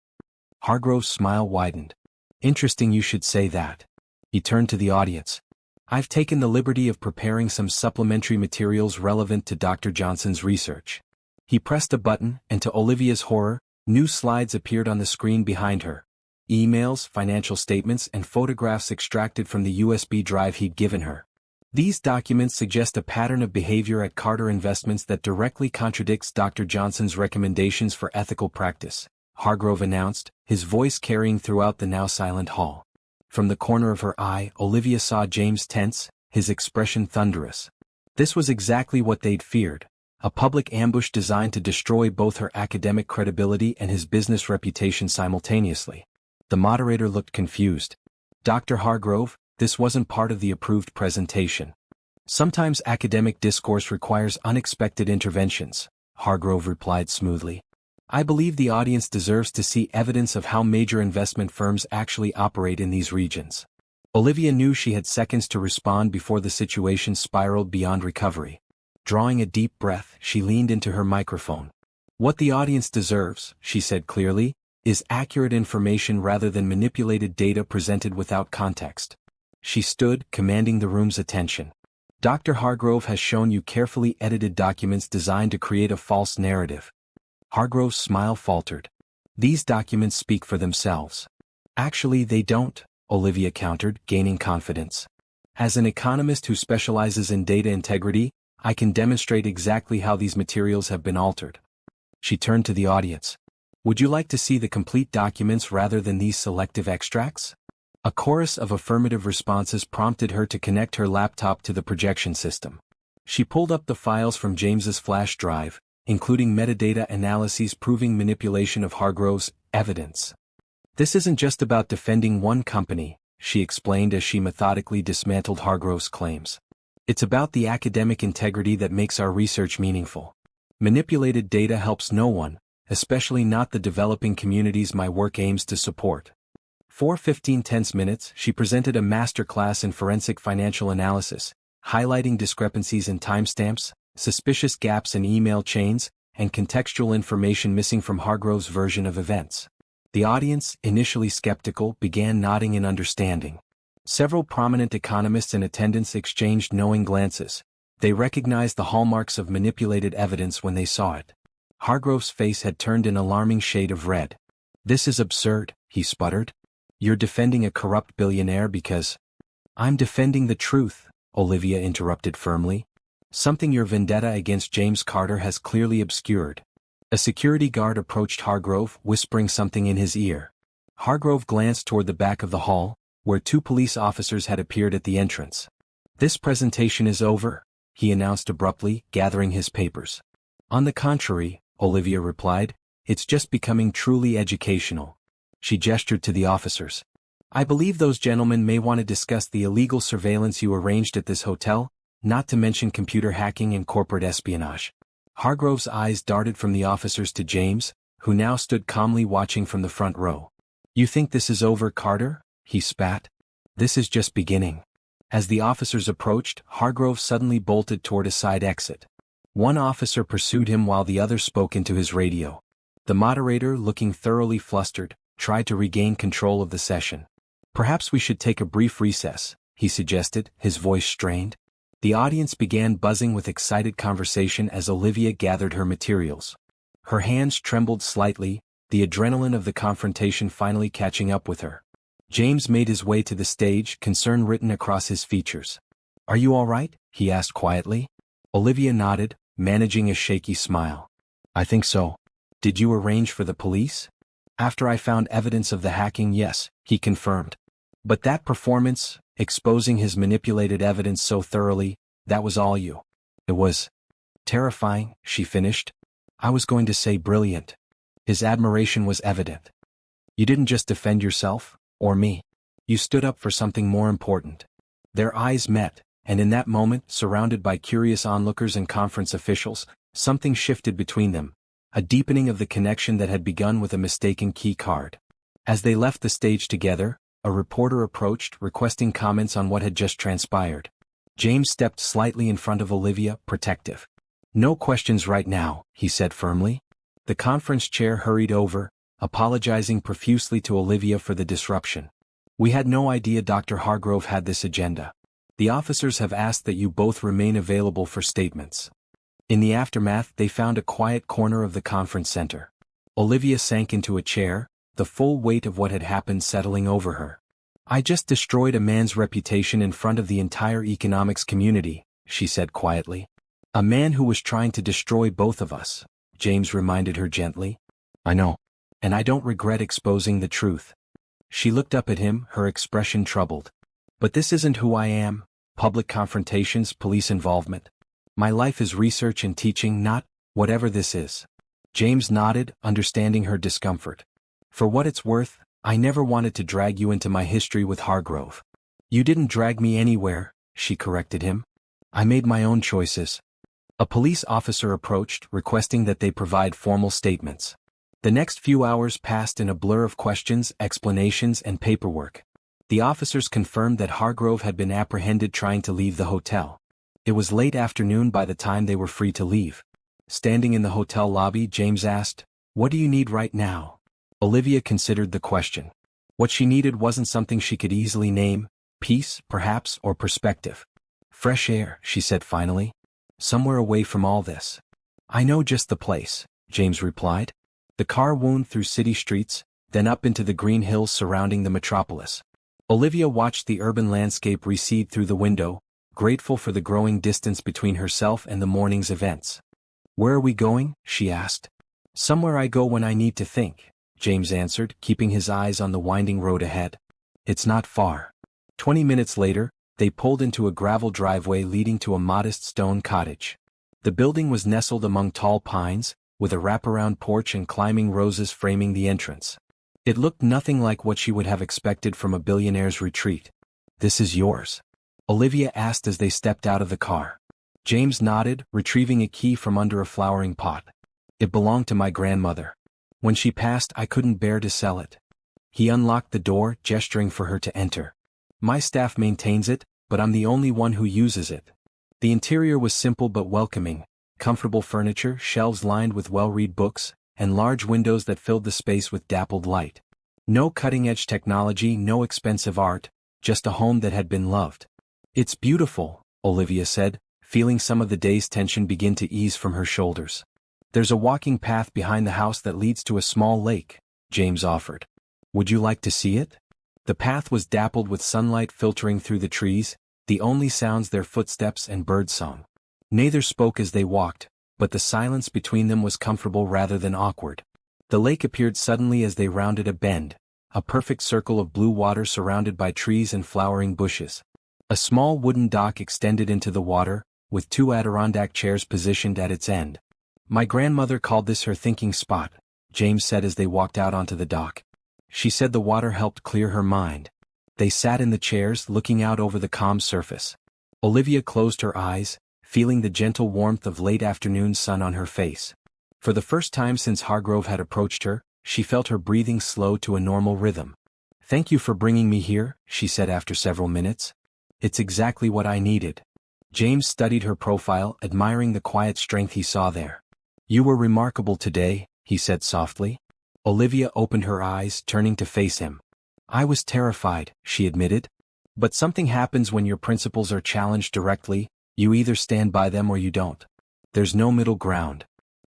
Hargrove's smile widened. "Interesting you should say that." He turned to the audience. "I've taken the liberty of preparing some supplementary materials relevant to Dr. Johnson's research." He pressed a button, and to Olivia's horror, New slides appeared on the screen behind her. Emails, financial statements, and photographs extracted from the USB drive he'd given her. These documents suggest a pattern of behavior at Carter Investments that directly contradicts Dr. Johnson's recommendations for ethical practice, Hargrove announced, his voice carrying throughout the now silent hall. From the corner of her eye, Olivia saw James tense, his expression thunderous. This was exactly what they'd feared, a public ambush designed to destroy both her academic credibility and his business reputation simultaneously. The moderator looked confused. Dr. Hargrove, this wasn't part of the approved presentation. Sometimes academic discourse requires unexpected interventions, Hargrove replied smoothly. I believe the audience deserves to see evidence of how major investment firms actually operate in these regions. Olivia knew she had seconds to respond before the situation spiraled beyond recovery. Drawing a deep breath, she leaned into her microphone. What the audience deserves, she said clearly, is accurate information rather than manipulated data presented without context. She stood, commanding the room's attention. Dr. Hargrove has shown you carefully edited documents designed to create a false narrative. Hargrove's smile faltered. These documents speak for themselves. Actually, they don't, Olivia countered, gaining confidence. As an economist who specializes in data integrity, I can demonstrate exactly how these materials have been altered. She turned to the audience. Would you like to see the complete documents rather than these selective extracts? A chorus of affirmative responses prompted her to connect her laptop to the projection system. She pulled up the files from James's flash drive, including metadata analyses proving manipulation of Hargrove's evidence. This isn't just about defending one company, she explained as she methodically dismantled Hargrove's claims. It's about the academic integrity that makes our research meaningful. Manipulated data helps no one, especially not the developing communities my work aims to support. For 15 tense minutes, she presented a masterclass in forensic financial analysis, highlighting discrepancies in timestamps, suspicious gaps in email chains, and contextual information missing from Hargrove's version of events. The audience, initially skeptical, began nodding in understanding. Several prominent economists in attendance exchanged knowing glances. They recognized the hallmarks of manipulated evidence when they saw it. Hargrove's face had turned an alarming shade of red. This is absurd, he sputtered. You're defending a corrupt billionaire because... I'm defending the truth, Olivia interrupted firmly. Something your vendetta against James Carter has clearly obscured. A security guard approached Hargrove, whispering something in his ear. Hargrove glanced toward the back of the hall, where 2 police officers had appeared at the entrance. This presentation is over, he announced abruptly, gathering his papers. On the contrary, Olivia replied, it's just becoming truly educational. She gestured to the officers. I believe those gentlemen may want to discuss the illegal surveillance you arranged at this hotel, not to mention computer hacking and corporate espionage. Hargrove's eyes darted from the officers to James, who now stood calmly watching from the front row. You think this is over, Carter? He spat. This is just beginning. As the officers approached, Hargrove suddenly bolted toward a side exit. One officer pursued him while the other spoke into his radio. The moderator, looking thoroughly flustered, tried to regain control of the session. Perhaps we should take a brief recess, he suggested, his voice strained. The audience began buzzing with excited conversation as Olivia gathered her materials. Her hands trembled slightly, the adrenaline of the confrontation finally catching up with her. James made his way to the stage, concern written across his features. Are you all right? He asked quietly. Olivia nodded, managing a shaky smile. I think so. Did you arrange for the police? After I found evidence of the hacking, yes, he confirmed. But that performance, exposing his manipulated evidence so thoroughly, that was all you. It was terrifying, she finished. I was going to say brilliant. His admiration was evident. You didn't just defend yourself, or me. You stood up for something more important. Their eyes met, and in that moment, surrounded by curious onlookers and conference officials, something shifted between them. A deepening of the connection that had begun with a mistaken key card. As they left the stage together, a reporter approached, requesting comments on what had just transpired. James stepped slightly in front of Olivia, protective. No questions right now, he said firmly. The conference chair hurried over, apologizing profusely to Olivia for the disruption. We had no idea Dr. Hargrove had this agenda. The officers have asked that you both remain available for statements. In the aftermath, they found a quiet corner of the conference center. Olivia sank into a chair, the full weight of what had happened settling over her. I just destroyed a man's reputation in front of the entire economics community, she said quietly. A man who was trying to destroy both of us, James reminded her gently. I know. And I don't regret exposing the truth. She looked up at him, her expression troubled. But this isn't who I am, public confrontations, police involvement. My life is research and teaching, not whatever this is. James nodded, understanding her discomfort. For what it's worth, I never wanted to drag you into my history with Hargrove. You didn't drag me anywhere, she corrected him. I made my own choices. A police officer approached, requesting that they provide formal statements. The next few hours passed in a blur of questions, explanations, and paperwork. The officers confirmed that Hargrove had been apprehended trying to leave the hotel. It was late afternoon by the time they were free to leave. Standing in the hotel lobby, James asked, "What do you need right now?" Olivia considered the question. What she needed wasn't something she could easily name: peace, perhaps, or perspective. Fresh air, she said finally. Somewhere away from all this. I know just the place, James replied. The car wound through city streets, then up into the green hills surrounding the metropolis. Olivia watched the urban landscape recede through the window, grateful for the growing distance between herself and the morning's events. Where are we going? She asked. Somewhere I go when I need to think, James answered, keeping his eyes on the winding road ahead. It's not far. 20 minutes later, they pulled into a gravel driveway leading to a modest stone cottage. The building was nestled among tall pines, with a wraparound porch and climbing roses framing the entrance. It looked nothing like what she would have expected from a billionaire's retreat. This is yours? Olivia asked as they stepped out of the car. James nodded, retrieving a key from under a flowering pot. It belonged to my grandmother. When she passed, I couldn't bear to sell it. He unlocked the door, gesturing for her to enter. My staff maintains it, but I'm the only one who uses it. The interior was simple but welcoming. Comfortable furniture, shelves lined with well-read books, and large windows that filled the space with dappled light. No cutting-edge technology, no expensive art, just a home that had been loved. It's beautiful, Olivia said, feeling some of the day's tension begin to ease from her shoulders. There's a walking path behind the house that leads to a small lake, James offered. Would you like to see it? The path was dappled with sunlight filtering through the trees, the only sounds their footsteps and birdsong. Neither spoke as they walked, but the silence between them was comfortable rather than awkward. The lake appeared suddenly as they rounded a bend, a perfect circle of blue water surrounded by trees and flowering bushes. A small wooden dock extended into the water, with 2 Adirondack chairs positioned at its end. My grandmother called this her thinking spot, James said as they walked out onto the dock. She said the water helped clear her mind. They sat in the chairs, looking out over the calm surface. Olivia closed her eyes, feeling the gentle warmth of late afternoon sun on her face. For the first time since Hargrove had approached her, she felt her breathing slow to a normal rhythm. Thank you for bringing me here, she said after several minutes. It's exactly what I needed. James studied her profile, admiring the quiet strength he saw there. You were remarkable today, he said softly. Olivia opened her eyes, turning to face him. I was terrified, she admitted. But something happens when your principles are challenged directly. You either stand by them or you don't. There's no middle ground.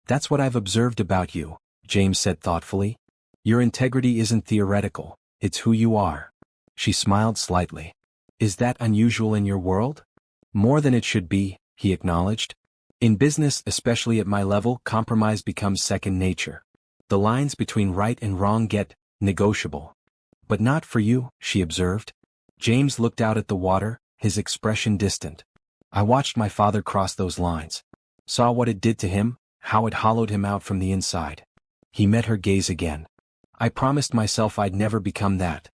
That's what I've observed about you, James said thoughtfully. Your integrity isn't theoretical, it's who you are. She smiled slightly. Is that unusual in your world? More than it should be, he acknowledged. In business, especially at my level, compromise becomes second nature. The lines between right and wrong get negotiable. But not for you, she observed. James looked out at the water, his expression distant. I watched my father cross those lines. Saw what it did to him, how it hollowed him out from the inside. He met her gaze again. I promised myself I'd never become that.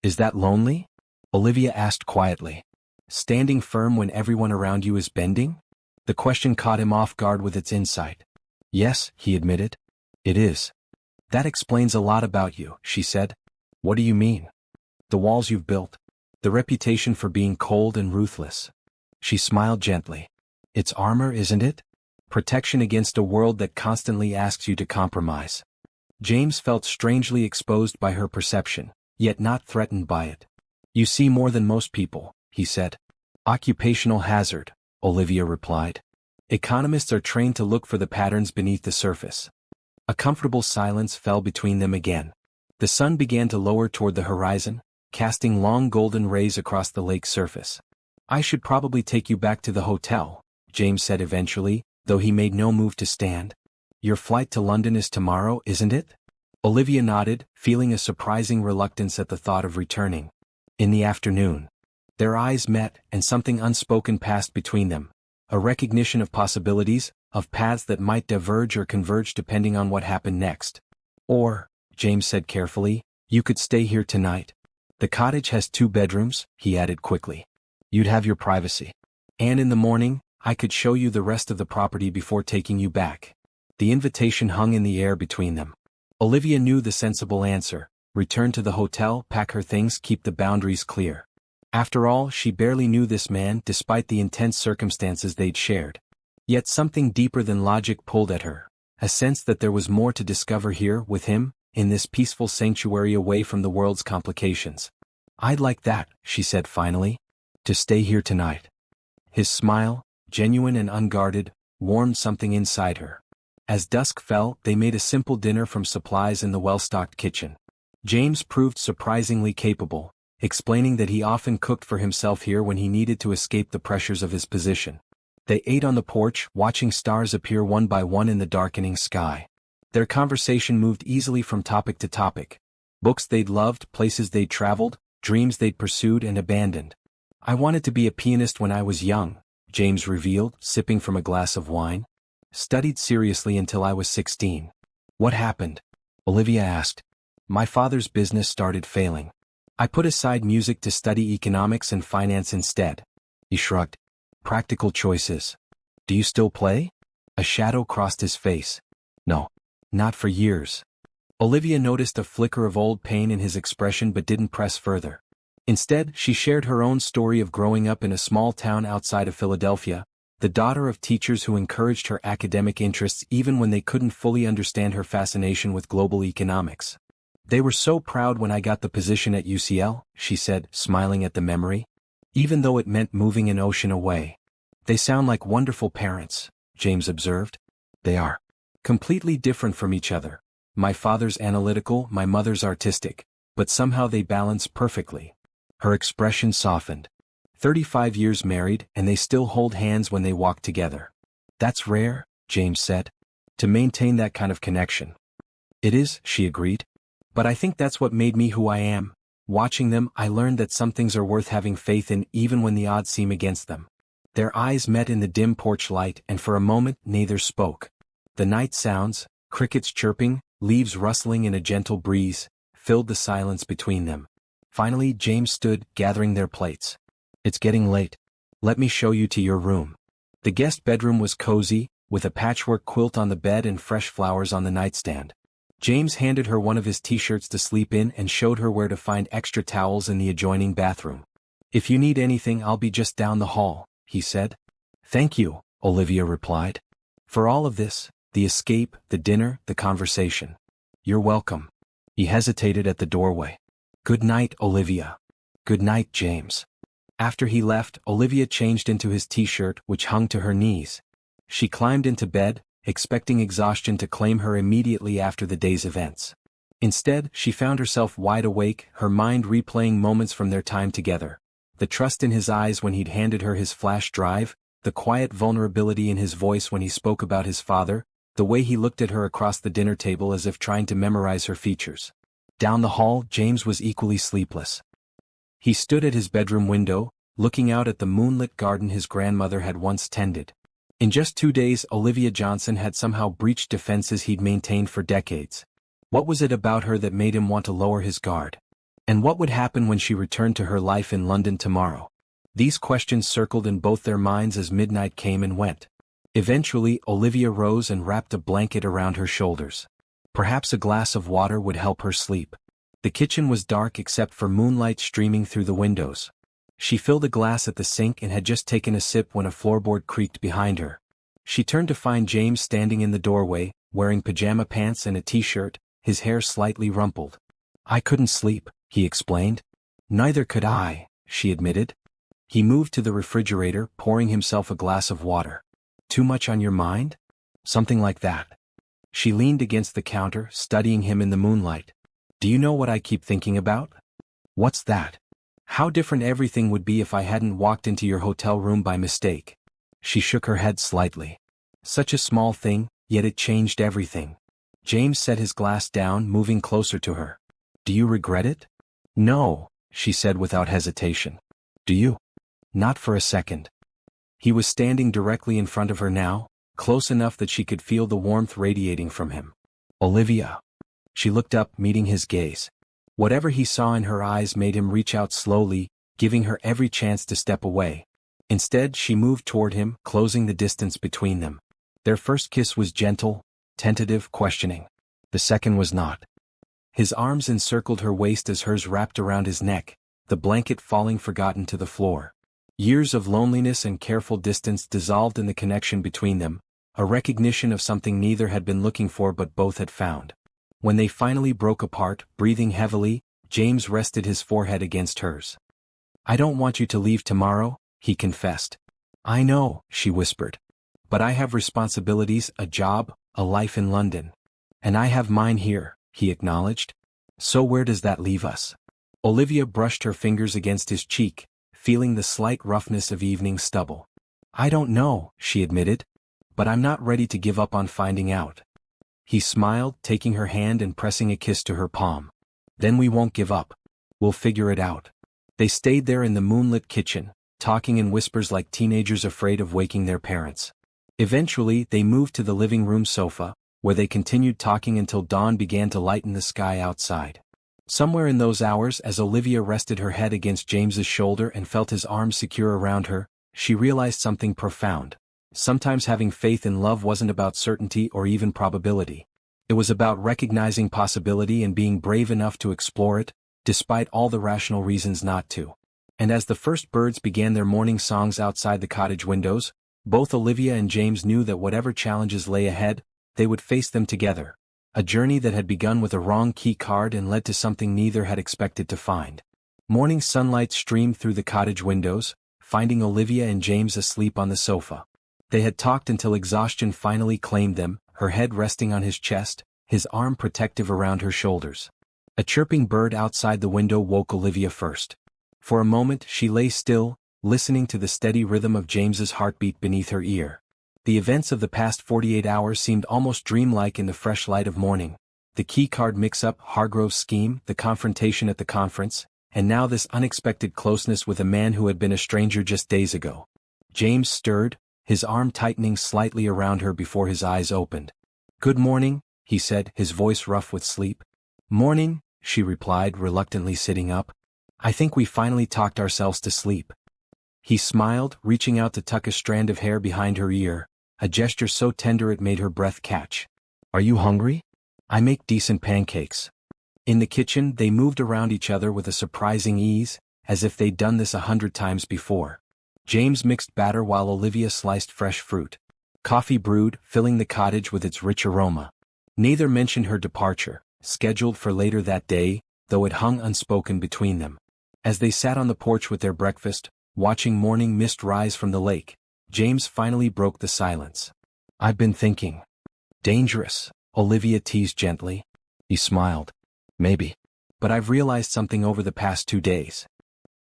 Is that lonely? Olivia asked quietly. Standing firm when everyone around you is bending? The question caught him off guard with its insight. Yes, he admitted. It is. That explains a lot about you, she said. What do you mean? The walls you've built. The reputation for being cold and ruthless. She smiled gently. It's armor, isn't it? Protection against a world that constantly asks you to compromise. James felt strangely exposed by her perception, yet not threatened by it. You see more than most people, he said. Occupational hazard, Olivia replied. Economists are trained to look for the patterns beneath the surface. A comfortable silence fell between them again. The sun began to lower toward the horizon, casting long golden rays across the lake's surface. "I should probably take you back to the hotel," James said eventually, though he made no move to stand. "Your flight to London is tomorrow, isn't it?" Olivia nodded, feeling a surprising reluctance at the thought of returning. In the afternoon. Their eyes met, and something unspoken passed between them. A recognition of possibilities, of paths that might diverge or converge depending on what happened next. "Or," James said carefully, "you could stay here tonight. The cottage has 2 bedrooms," he added quickly. "You'd have your privacy. And in the morning, I could show you the rest of the property before taking you back." The invitation hung in the air between them. Olivia knew the sensible answer: return to the hotel, pack her things, keep the boundaries clear. After all, she barely knew this man despite the intense circumstances they'd shared. Yet something deeper than logic pulled at her, a sense that there was more to discover here with him, in this peaceful sanctuary away from the world's complications. "I'd like that," she said finally. "To stay here tonight." His smile, genuine and unguarded, warmed something inside her. As dusk fell, they made a simple dinner from supplies in the well-stocked kitchen. James proved surprisingly capable, explaining that he often cooked for himself here when he needed to escape the pressures of his position. They ate on the porch, watching stars appear one by one in the darkening sky. Their conversation moved easily from topic to topic. Books they'd loved, places they'd traveled, dreams they'd pursued and abandoned. "I wanted to be a pianist when I was young," James revealed, sipping from a glass of wine. "Studied seriously until I was 16. "What happened?" Olivia asked. "My father's business started failing. I put aside music to study economics and finance instead." He shrugged. "Practical choices. Do you still play?" A shadow crossed his face. "No. Not for years." Olivia noticed a flicker of old pain in his expression but didn't press further. Instead, she shared her own story of growing up in a small town outside of Philadelphia, the daughter of teachers who encouraged her academic interests even when they couldn't fully understand her fascination with global economics. "They were so proud when I got the position at UCL," she said, smiling at the memory. "Even though it meant moving an ocean away." "They sound like wonderful parents," James observed. "They are. Completely different from each other. My father's analytical, my mother's artistic, but somehow they balance perfectly." Her expression softened. 35 years married, and they still hold hands when they walk together. "That's rare," James said. "To maintain that kind of connection." "It is," she agreed. "But I think that's what made me who I am. Watching them, I learned that some things are worth having faith in even when the odds seem against them." Their eyes met in the dim porch light, and for a moment neither spoke. The night sounds, crickets chirping, leaves rustling in a gentle breeze, filled the silence between them. Finally, James stood, gathering their plates. "It's getting late. Let me show you to your room." The guest bedroom was cozy, with a patchwork quilt on the bed and fresh flowers on the nightstand. James handed her one of his t-shirts to sleep in and showed her where to find extra towels in the adjoining bathroom. "If you need anything, I'll be just down the hall," he said. "Thank you," Olivia replied. "For all of this, the escape, the dinner, the conversation. You're welcome." He hesitated at the doorway. "Good night, Olivia." "Good night, James." After he left, Olivia changed into his t-shirt, which hung to her knees. She climbed into bed, expecting exhaustion to claim her immediately after the day's events. Instead, she found herself wide awake, her mind replaying moments from their time together. The trust in his eyes when he'd handed her his flash drive, the quiet vulnerability in his voice when he spoke about his father, the way he looked at her across the dinner table as if trying to memorize her features. Down the hall, James was equally sleepless. He stood at his bedroom window, looking out at the moonlit garden his grandmother had once tended. In just 2 days, Olivia Johnson had somehow breached defenses he'd maintained for decades. What was it about her that made him want to lower his guard? And what would happen when she returned to her life in London tomorrow? These questions circled in both their minds as midnight came and went. Eventually, Olivia rose and wrapped a blanket around her shoulders. Perhaps a glass of water would help her sleep. The kitchen was dark except for moonlight streaming through the windows. She filled a glass at the sink and had just taken a sip when a floorboard creaked behind her. She turned to find James standing in the doorway, wearing pajama pants and a t-shirt, his hair slightly rumpled. "I couldn't sleep," he explained. "Neither could I," she admitted. He moved to the refrigerator, pouring himself a glass of water. "Too much on your mind?" "Something like that." She leaned against the counter, studying him in the moonlight. Do you know what I keep thinking about? What's that? How different everything would be if I hadn't walked into your hotel room by mistake. She shook her head slightly. Such a small thing, yet it changed everything. James set his glass down, moving closer to her. Do you regret it? No, she said without hesitation. Do you? Not for a second. He was standing directly in front of her now, close enough that she could feel the warmth radiating from him. Olivia. She looked up, meeting his gaze. Whatever he saw in her eyes made him reach out slowly, giving her every chance to step away. Instead, she moved toward him, closing the distance between them. Their first kiss was gentle, tentative, questioning. The second was not. His arms encircled her waist as hers wrapped around his neck, the blanket falling forgotten to the floor. Years of loneliness and careful distance dissolved in the connection between them, a recognition of something neither had been looking for but both had found. When they finally broke apart, breathing heavily, James rested his forehead against hers. I don't want you to leave tomorrow, he confessed. I know, she whispered. But I have responsibilities, a job, a life in London. And I have mine here, he acknowledged. So where does that leave us? Olivia brushed her fingers against his cheek, feeling the slight roughness of evening stubble. I don't know, she admitted. But I'm not ready to give up on finding out. He smiled, taking her hand and pressing a kiss to her palm. Then we won't give up. We'll figure it out. They stayed there in the moonlit kitchen, talking in whispers like teenagers afraid of waking their parents. Eventually, they moved to the living room sofa, where they continued talking until dawn began to lighten the sky outside. Somewhere in those hours, as Olivia rested her head against James's shoulder and felt his arms secure around her, she realized something profound. Sometimes having faith in love wasn't about certainty or even probability. It was about recognizing possibility and being brave enough to explore it, despite all the rational reasons not to. And as the first birds began their morning songs outside the cottage windows, both Olivia and James knew that whatever challenges lay ahead, they would face them together. A journey that had begun with a wrong key card and led to something neither had expected to find. Morning sunlight streamed through the cottage windows, finding Olivia and James asleep on the sofa. They had talked until exhaustion finally claimed them, her head resting on his chest, his arm protective around her shoulders. A chirping bird outside the window woke Olivia first. For a moment she lay still, listening to the steady rhythm of James's heartbeat beneath her ear. The events of the past 48 hours seemed almost dreamlike in the fresh light of morning. The keycard mix-up, Hargrove's scheme, the confrontation at the conference, and now this unexpected closeness with a man who had been a stranger just days ago. James stirred, his arm tightening slightly around her before his eyes opened. Good morning, he said, his voice rough with sleep. Morning, she replied, reluctantly sitting up. I think we finally talked ourselves to sleep. He smiled, reaching out to tuck a strand of hair behind her ear, a gesture so tender it made her breath catch. Are you hungry? I make decent pancakes. In the kitchen, they moved around each other with a surprising ease, as if they'd done this 100 times before. James mixed batter while Olivia sliced fresh fruit. Coffee brewed, filling the cottage with its rich aroma. Neither mentioned her departure, scheduled for later that day, though it hung unspoken between them. As they sat on the porch with their breakfast, watching morning mist rise from the lake, James finally broke the silence. I've been thinking. Dangerous, Olivia teased gently. He smiled. Maybe. But I've realized something over the past 2 days.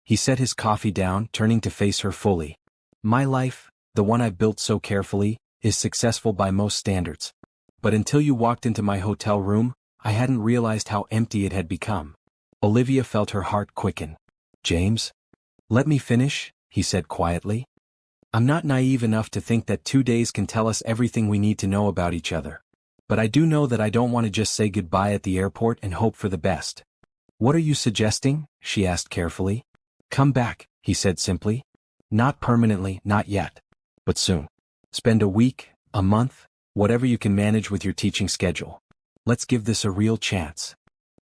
He set his coffee down, turning to face her fully. My life, the one I've built so carefully, is successful by most standards. But until you walked into my hotel room, I hadn't realized how empty it had become. Olivia felt her heart quicken. James? Let me finish, he said quietly. I'm not naive enough to think that 2 days can tell us everything we need to know about each other. But I do know that I don't want to just say goodbye at the airport and hope for the best. What are you suggesting? She asked carefully. Come back, he said simply. Not permanently, not yet. But soon. Spend a week, a month, whatever you can manage with your teaching schedule. Let's give this a real chance.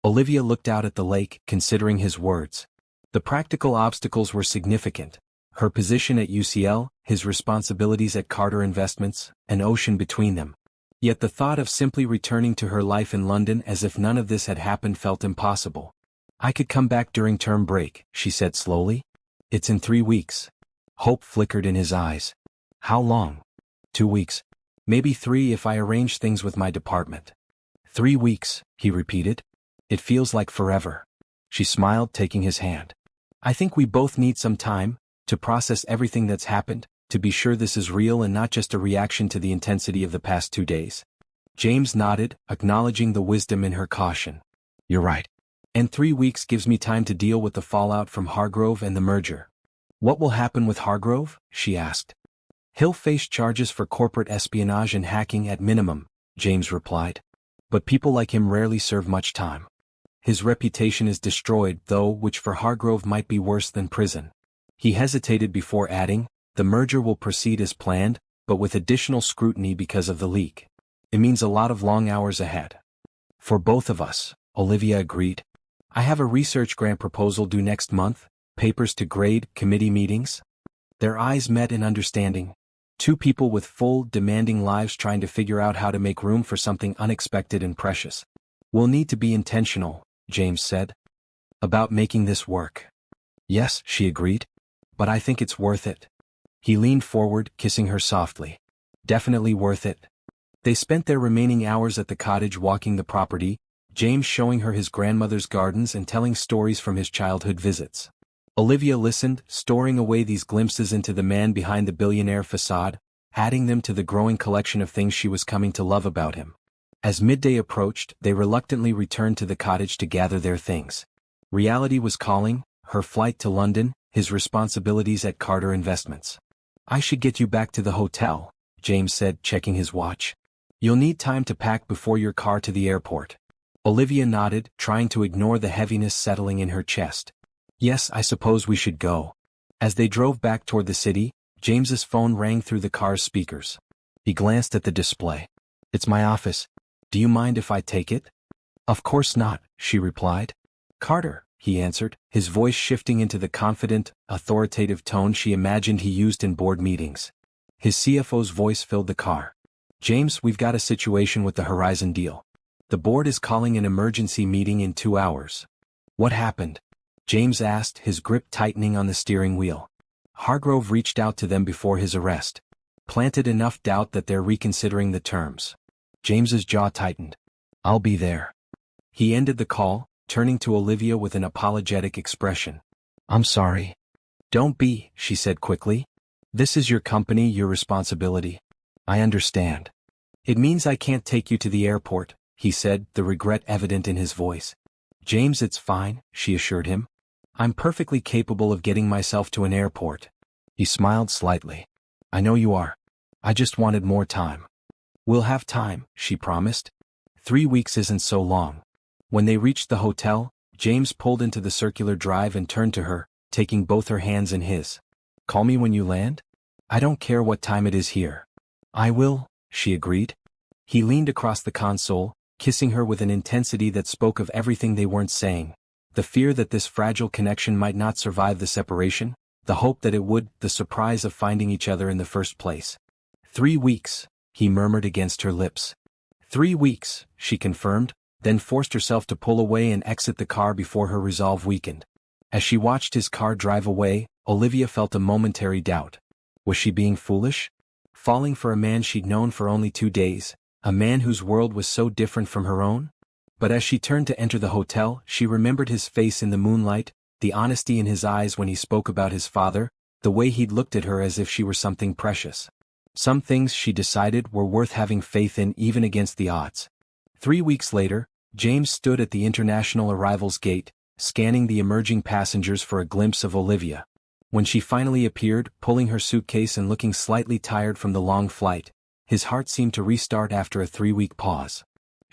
Olivia looked out at the lake, considering his words. The practical obstacles were significant. Her position at UCL, his responsibilities at Carter Investments, an ocean between them. Yet the thought of simply returning to her life in London as if none of this had happened felt impossible. I could come back during term break, she said slowly. It's in 3 weeks. Hope flickered in his eyes. How long? 2 weeks. Maybe 3 if I arrange things with my department. 3 weeks, he repeated. It feels like forever. She smiled, taking his hand. I think we both need some time to process everything that's happened, to be sure this is real and not just a reaction to the intensity of the past 2 days. James nodded, acknowledging the wisdom in her caution. You're right. And 3 weeks gives me time to deal with the fallout from Hargrove and the merger. What will happen with Hargrove? She asked. He'll face charges for corporate espionage and hacking at minimum, James replied. But people like him rarely serve much time. His reputation is destroyed, though, which for Hargrove might be worse than prison. He hesitated before adding, the merger will proceed as planned, but with additional scrutiny because of the leak. It means a lot of long hours ahead. For both of us, Olivia agreed. I have a research grant proposal due next month, papers to grade, committee meetings. Their eyes met in understanding. 2 people with full, demanding lives trying to figure out how to make room for something unexpected and precious. We'll need to be intentional, James said. About making this work. Yes, she agreed. But I think it's worth it. He leaned forward, kissing her softly. Definitely worth it. They spent their remaining hours at the cottage walking the property, James showing her his grandmother's gardens and telling stories from his childhood visits. Olivia listened, storing away these glimpses into the man behind the billionaire facade, adding them to the growing collection of things she was coming to love about him. As midday approached, they reluctantly returned to the cottage to gather their things. Reality was calling, her flight to London, his responsibilities at Carter Investments. I should get you back to the hotel, James said, checking his watch. You'll need time to pack before your car to the airport. Olivia nodded, trying to ignore the heaviness settling in her chest. Yes, I suppose we should go. As they drove back toward the city, James's phone rang through the car's speakers. He glanced at the display. It's my office. Do you mind if I take it? Of course not, she replied. Carter, he answered, his voice shifting into the confident, authoritative tone she imagined he used in board meetings. His CFO's voice filled the car. James, we've got a situation with the Horizon deal. The board is calling an emergency meeting in 2 hours. What happened? James asked, his grip tightening on the steering wheel. Hargrove reached out to them before his arrest. Planted enough doubt that they're reconsidering the terms. James's jaw tightened. I'll be there. He ended the call, turning to Olivia with an apologetic expression. I'm sorry. Don't be, she said quickly. This is your company, your responsibility. I understand. It means I can't take you to the airport, he said, the regret evident in his voice. James, it's fine, she assured him. I'm perfectly capable of getting myself to an airport. He smiled slightly. I know you are. I just wanted more time. We'll have time, she promised. 3 weeks isn't so long. When they reached the hotel, James pulled into the circular drive and turned to her, taking both her hands in his. Call me when you land? I don't care what time it is here. I will, she agreed. He leaned across the console, kissing her with an intensity that spoke of everything they weren't saying. The fear that this fragile connection might not survive the separation, the hope that it would, the surprise of finding each other in the first place. 3 weeks, he murmured against her lips. 3 weeks, she confirmed, then forced herself to pull away and exit the car before her resolve weakened. As she watched his car drive away, Olivia felt a momentary doubt. Was she being foolish? Falling for a man she'd known for only 2 days, a man whose world was so different from her own? But as she turned to enter the hotel, she remembered his face in the moonlight, the honesty in his eyes when he spoke about his father, the way he'd looked at her as if she were something precious. Some things, she decided, were worth having faith in even against the odds. 3 weeks later, James stood at the international arrivals gate, scanning the emerging passengers for a glimpse of Olivia. When she finally appeared, pulling her suitcase and looking slightly tired from the long flight, his heart seemed to restart after a 3-week pause.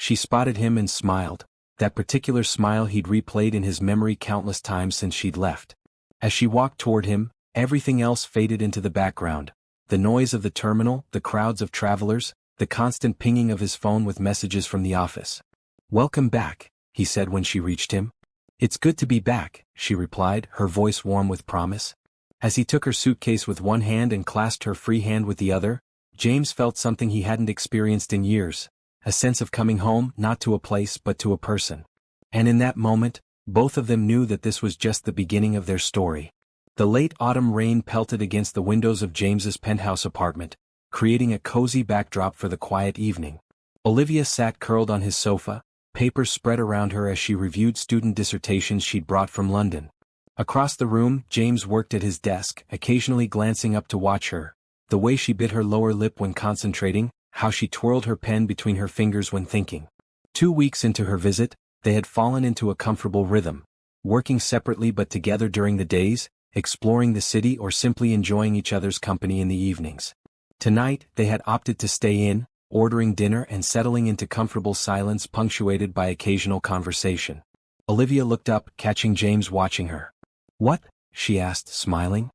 She spotted him and smiled, that particular smile he'd replayed in his memory countless times since she'd left. As she walked toward him, everything else faded into the background. The noise of the terminal, the crowds of travelers, the constant pinging of his phone with messages from the office. Welcome back, he said when she reached him. It's good to be back, she replied, her voice warm with promise. As he took her suitcase with one hand and clasped her free hand with the other, James felt something he hadn't experienced in years. A sense of coming home, not to a place but to a person. And in that moment, both of them knew that this was just the beginning of their story. The late autumn rain pelted against the windows of James's penthouse apartment, creating a cozy backdrop for the quiet evening. Olivia sat curled on his sofa, papers spread around her as she reviewed student dissertations she'd brought from London. Across the room, James worked at his desk, occasionally glancing up to watch her. The way she bit her lower lip when concentrating, how she twirled her pen between her fingers when thinking. 2 weeks into her visit, they had fallen into a comfortable rhythm, working separately but together during the days, exploring the city or simply enjoying each other's company in the evenings. Tonight, they had opted to stay in, ordering dinner and settling into comfortable silence punctuated by occasional conversation. Olivia looked up, catching James watching her. "What?" she asked, smiling.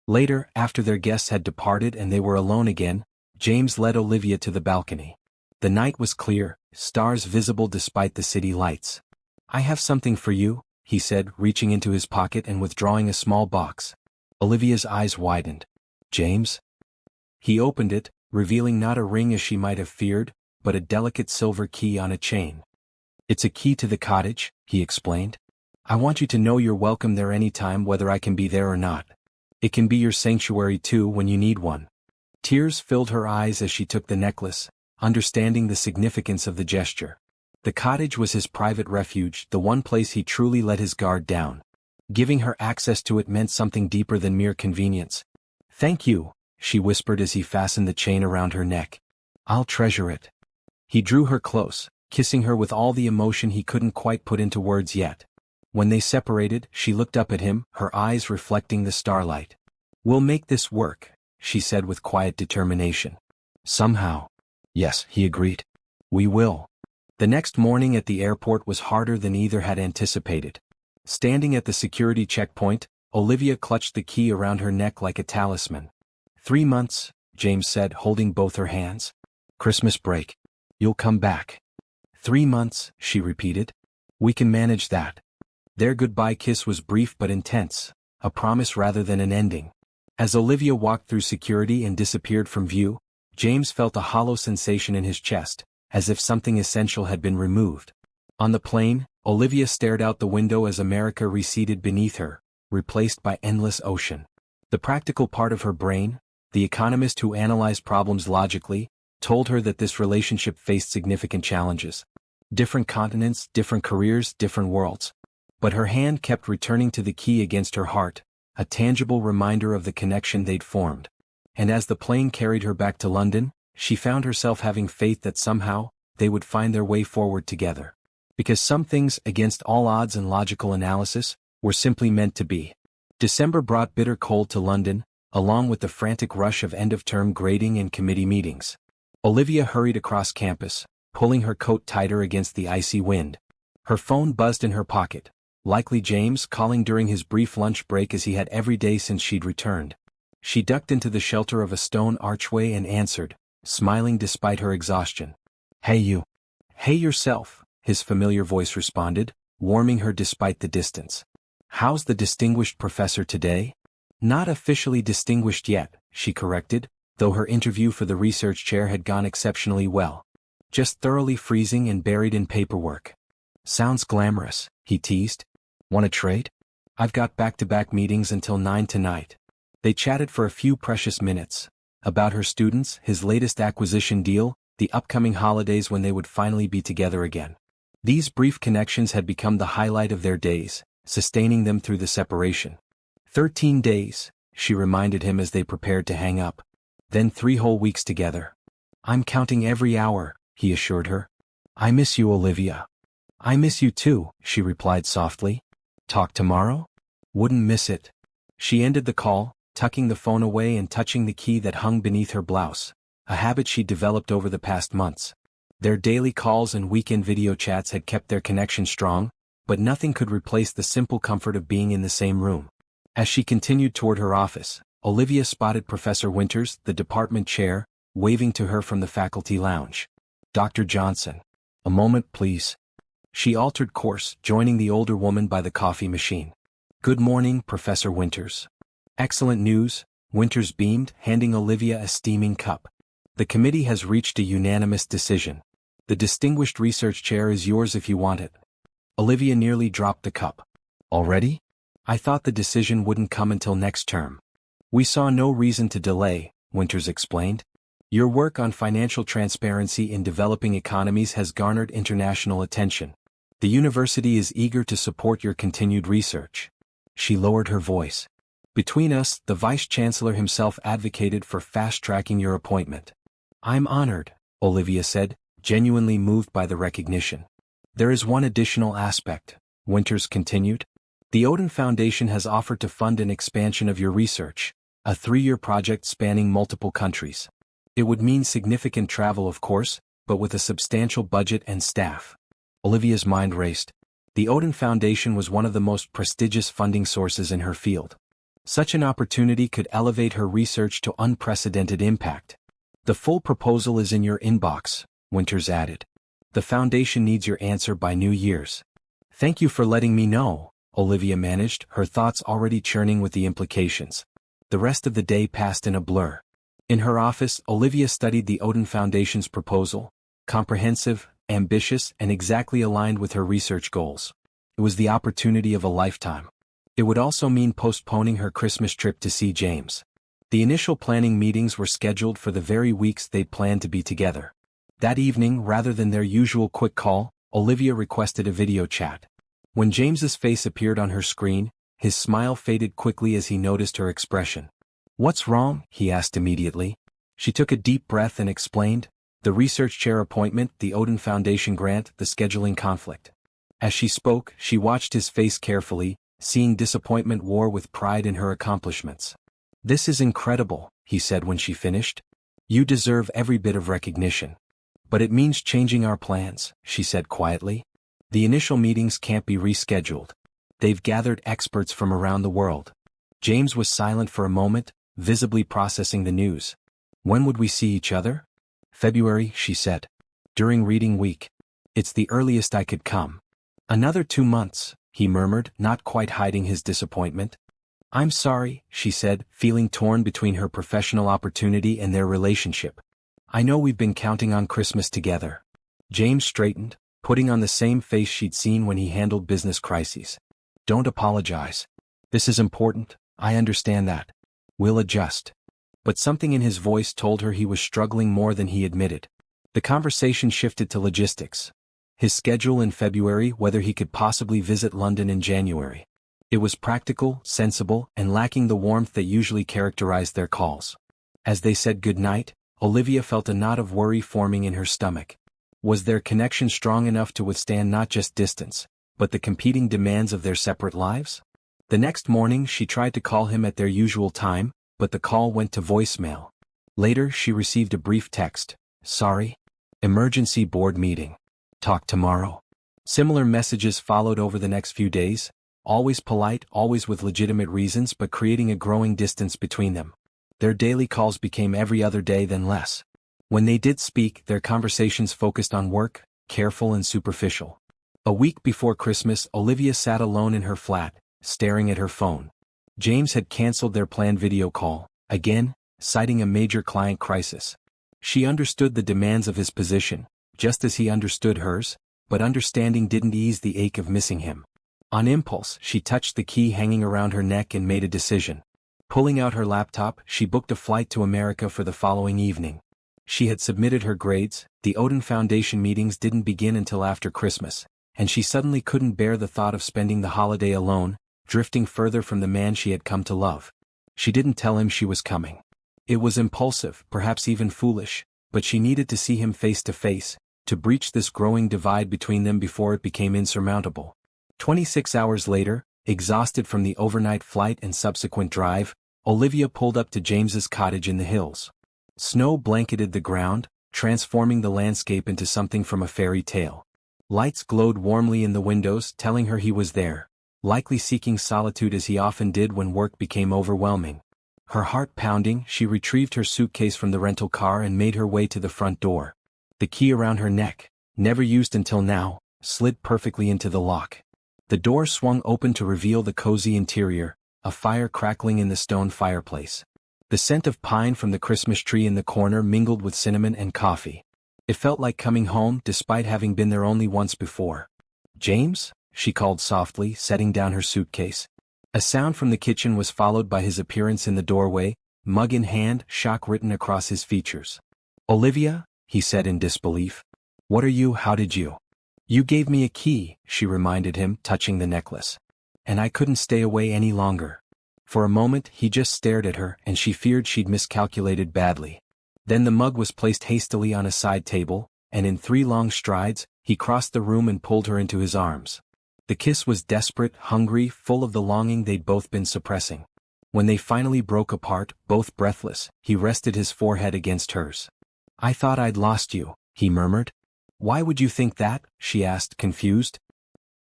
Later, after their guests had departed and they were alone again, James led Olivia to the balcony. The night was clear, stars visible despite the city lights. "I have something for you," he said, reaching into his pocket and withdrawing a small box. Olivia's eyes widened. "James?" He opened it, revealing not a ring as she might have feared, but a delicate silver key on a chain. "It's a key to the cottage," he explained. "I want you to know you're welcome there anytime, whether I can be there or not. It can be your sanctuary too when you need one." Tears filled her eyes as she took the necklace, understanding the significance of the gesture. The cottage was his private refuge, the one place he truly let his guard down. Giving her access to it meant something deeper than mere convenience. "Thank you," she whispered as he fastened the chain around her neck. "I'll treasure it." He drew her close, kissing her with all the emotion he couldn't quite put into words yet. When they separated, she looked up at him, her eyes reflecting the starlight. "We'll make this work," she said with quiet determination. "Somehow." "Yes," he agreed. "We will." The next morning at the airport was harder than either had anticipated. Standing at the security checkpoint, Olivia clutched the key around her neck like a talisman. 3 months, James said, holding both her hands. "Christmas break. You'll come back." 3 months, she repeated. "We can manage that." Their goodbye kiss was brief but intense, a promise rather than an ending. As Olivia walked through security and disappeared from view, James felt a hollow sensation in his chest, as if something essential had been removed. On the plane, Olivia stared out the window as America receded beneath her, replaced by endless ocean. The practical part of her brain, the economist who analyzed problems logically, told her that this relationship faced significant challenges. Different continents, different careers, different worlds. But her hand kept returning to the key against her heart, a tangible reminder of the connection they'd formed. And as the plane carried her back to London, she found herself having faith that somehow, they would find their way forward together. Because some things, against all odds and logical analysis, were simply meant to be. December brought bitter cold to London, along with the frantic rush of end-of-term grading and committee meetings. Olivia hurried across campus, pulling her coat tighter against the icy wind. Her phone buzzed in her pocket. Likely James calling during his brief lunch break as he had every day since she'd returned. She ducked into the shelter of a stone archway and answered, smiling despite her exhaustion. "Hey you." "Hey yourself," his familiar voice responded, warming her despite the distance. "How's the distinguished professor today?" "Not officially distinguished yet," she corrected, though her interview for the research chair had gone exceptionally well. "Just thoroughly freezing and buried in paperwork." "Sounds glamorous," he teased. "Want to trade? I've got back-to-back meetings until 9 tonight." They chatted for a few precious minutes. About her students, his latest acquisition deal, the upcoming holidays when they would finally be together again. These brief connections had become the highlight of their days, sustaining them through the separation. 13 days, she reminded him as they prepared to hang up. Then 3 whole weeks together. "I'm counting every hour," he assured her. "I miss you, Olivia." "I miss you too," she replied softly. "Talk tomorrow?" "Wouldn't miss it." She ended the call, tucking the phone away and touching the key that hung beneath her blouse, a habit she'd developed over the past months. Their daily calls and weekend video chats had kept their connection strong, but nothing could replace the simple comfort of being in the same room. As she continued toward her office, Olivia spotted Professor Winters, the department chair, waving to her from the faculty lounge. "Dr. Johnson. A moment, please." She altered course, joining the older woman by the coffee machine. "Good morning, Professor Winters." "Excellent news," Winters beamed, handing Olivia a steaming cup. "The committee has reached a unanimous decision. The distinguished research chair is yours if you want it." Olivia nearly dropped the cup. "Already? I thought the decision wouldn't come until next term." "We saw no reason to delay," Winters explained. Your work on financial transparency in developing economies has garnered international attention. The university is eager to support your continued research." She lowered her voice. "Between us, the vice-chancellor himself advocated for fast-tracking your appointment." "I'm honored," Olivia said, genuinely moved by the recognition. "There is one additional aspect," Winters continued. "The Odin Foundation has offered to fund an expansion of your research, a 3-year project spanning multiple countries. It would mean significant travel, of course, but with a substantial budget and staff." Olivia's mind raced. The Odin Foundation was one of the most prestigious funding sources in her field. Such an opportunity could elevate her research to unprecedented impact. "The full proposal is in your inbox," Winters added. "The foundation needs your answer by New Year's." "Thank you for letting me know," Olivia managed, her thoughts already churning with the implications. The rest of the day passed in a blur. In her office, Olivia studied the Odin Foundation's proposal, comprehensive, ambitious, and exactly aligned with her research goals. It was the opportunity of a lifetime. It would also mean postponing her Christmas trip to see James. The initial planning meetings were scheduled for the very weeks they'd planned to be together. That evening, rather than their usual quick call, Olivia requested a video chat. When James's face appeared on her screen, his smile faded quickly as he noticed her expression. "What's wrong?" he asked immediately. She took a deep breath and explained, "The research chair appointment, the Odin Foundation grant, the scheduling conflict." As she spoke, she watched his face carefully, seeing disappointment war with pride in her accomplishments. "This is incredible," he said when she finished. "You deserve every bit of recognition. But it means changing our plans," she said quietly. "The initial meetings can't be rescheduled. They've gathered experts from around the world." James was silent for a moment, visibly processing the news. "When would we see each other?" "February," she said. "During reading week. It's the earliest I could come." "Another 2 months," he murmured, not quite hiding his disappointment. "I'm sorry," she said, feeling torn between her professional opportunity and their relationship. "I know we've been counting on Christmas together." James straightened, putting on the same face she'd seen when he handled business crises. "Don't apologize. This is important, I understand that. We'll adjust." But something in his voice told her he was struggling more than he admitted. The conversation shifted to logistics. His schedule in February, whether he could possibly visit London in January. It was practical, sensible, and lacking the warmth that usually characterized their calls. As they said goodnight, Olivia felt a knot of worry forming in her stomach. Was their connection strong enough to withstand not just distance, but the competing demands of their separate lives? The next morning she tried to call him at their usual time, but the call went to voicemail. Later she received a brief text, "Sorry. Emergency board meeting. Talk tomorrow." Similar messages followed over the next few days, always polite, always with legitimate reasons, but creating a growing distance between them. Their daily calls became every other day then less. When they did speak, their conversations focused on work, careful and superficial. A week before Christmas, Olivia sat alone in her flat, staring at her phone. James had canceled their planned video call, again, citing a major client crisis. She understood the demands of his position, just as he understood hers, but understanding didn't ease the ache of missing him. On impulse, she touched the key hanging around her neck and made a decision. Pulling out her laptop, she booked a flight to America for the following evening. She had submitted her grades, the Odin Foundation meetings didn't begin until after Christmas, and she suddenly couldn't bear the thought of spending the holiday alone, drifting further from the man she had come to love. She didn't tell him she was coming. It was impulsive, perhaps even foolish, but she needed to see him face to face, to breach this growing divide between them before it became insurmountable. 26 hours later, exhausted from the overnight flight and subsequent drive, Olivia pulled up to James's cottage in the hills. Snow blanketed the ground, transforming the landscape into something from a fairy tale. Lights glowed warmly in the windows, telling her he was there, likely seeking solitude as he often did when work became overwhelming. Her heart pounding, she retrieved her suitcase from the rental car and made her way to the front door. The key around her neck, never used until now, slid perfectly into the lock. The door swung open to reveal the cozy interior, a fire crackling in the stone fireplace. The scent of pine from the Christmas tree in the corner mingled with cinnamon and coffee. It felt like coming home despite having been there only once before. "James?" she called softly, setting down her suitcase. A sound from the kitchen was followed by his appearance in the doorway, mug in hand, shock written across his features. Olivia, he said in disbelief. What are you? How did you? You gave me a key, she reminded him, touching the necklace. And I couldn't stay away any longer. For a moment he just stared at her and she feared she'd miscalculated badly. Then the mug was placed hastily on a side table, and in 3 long strides, he crossed the room and pulled her into his arms. The kiss was desperate, hungry, full of the longing they'd both been suppressing. When they finally broke apart, both breathless, he rested his forehead against hers. I thought I'd lost you, he murmured. Why would you think that? She asked, confused.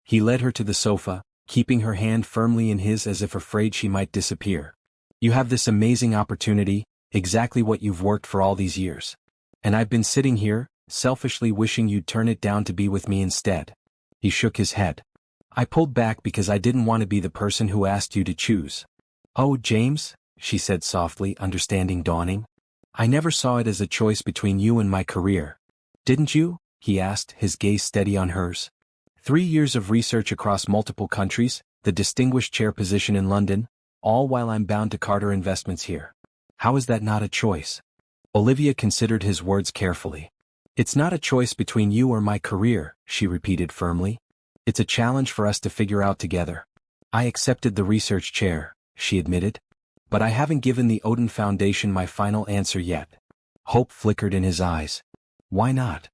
He led her to the sofa, keeping her hand firmly in his as if afraid she might disappear. You have this amazing opportunity, exactly what you've worked for all these years. And I've been sitting here, selfishly wishing you'd turn it down to be with me instead. He shook his head. I pulled back because I didn't want to be the person who asked you to choose. Oh, James, she said softly, understanding dawning. I never saw it as a choice between you and my career. Didn't you? He asked, his gaze steady on hers. 3 years of research across multiple countries, the distinguished chair position in London, all while I'm bound to Carter Investments here. How is that not a choice? Olivia considered his words carefully. It's not a choice between you or my career, she repeated firmly. It's a challenge for us to figure out together. I accepted the research chair, she admitted. But I haven't given the Odin Foundation my final answer yet. Hope flickered in his eyes. Why not?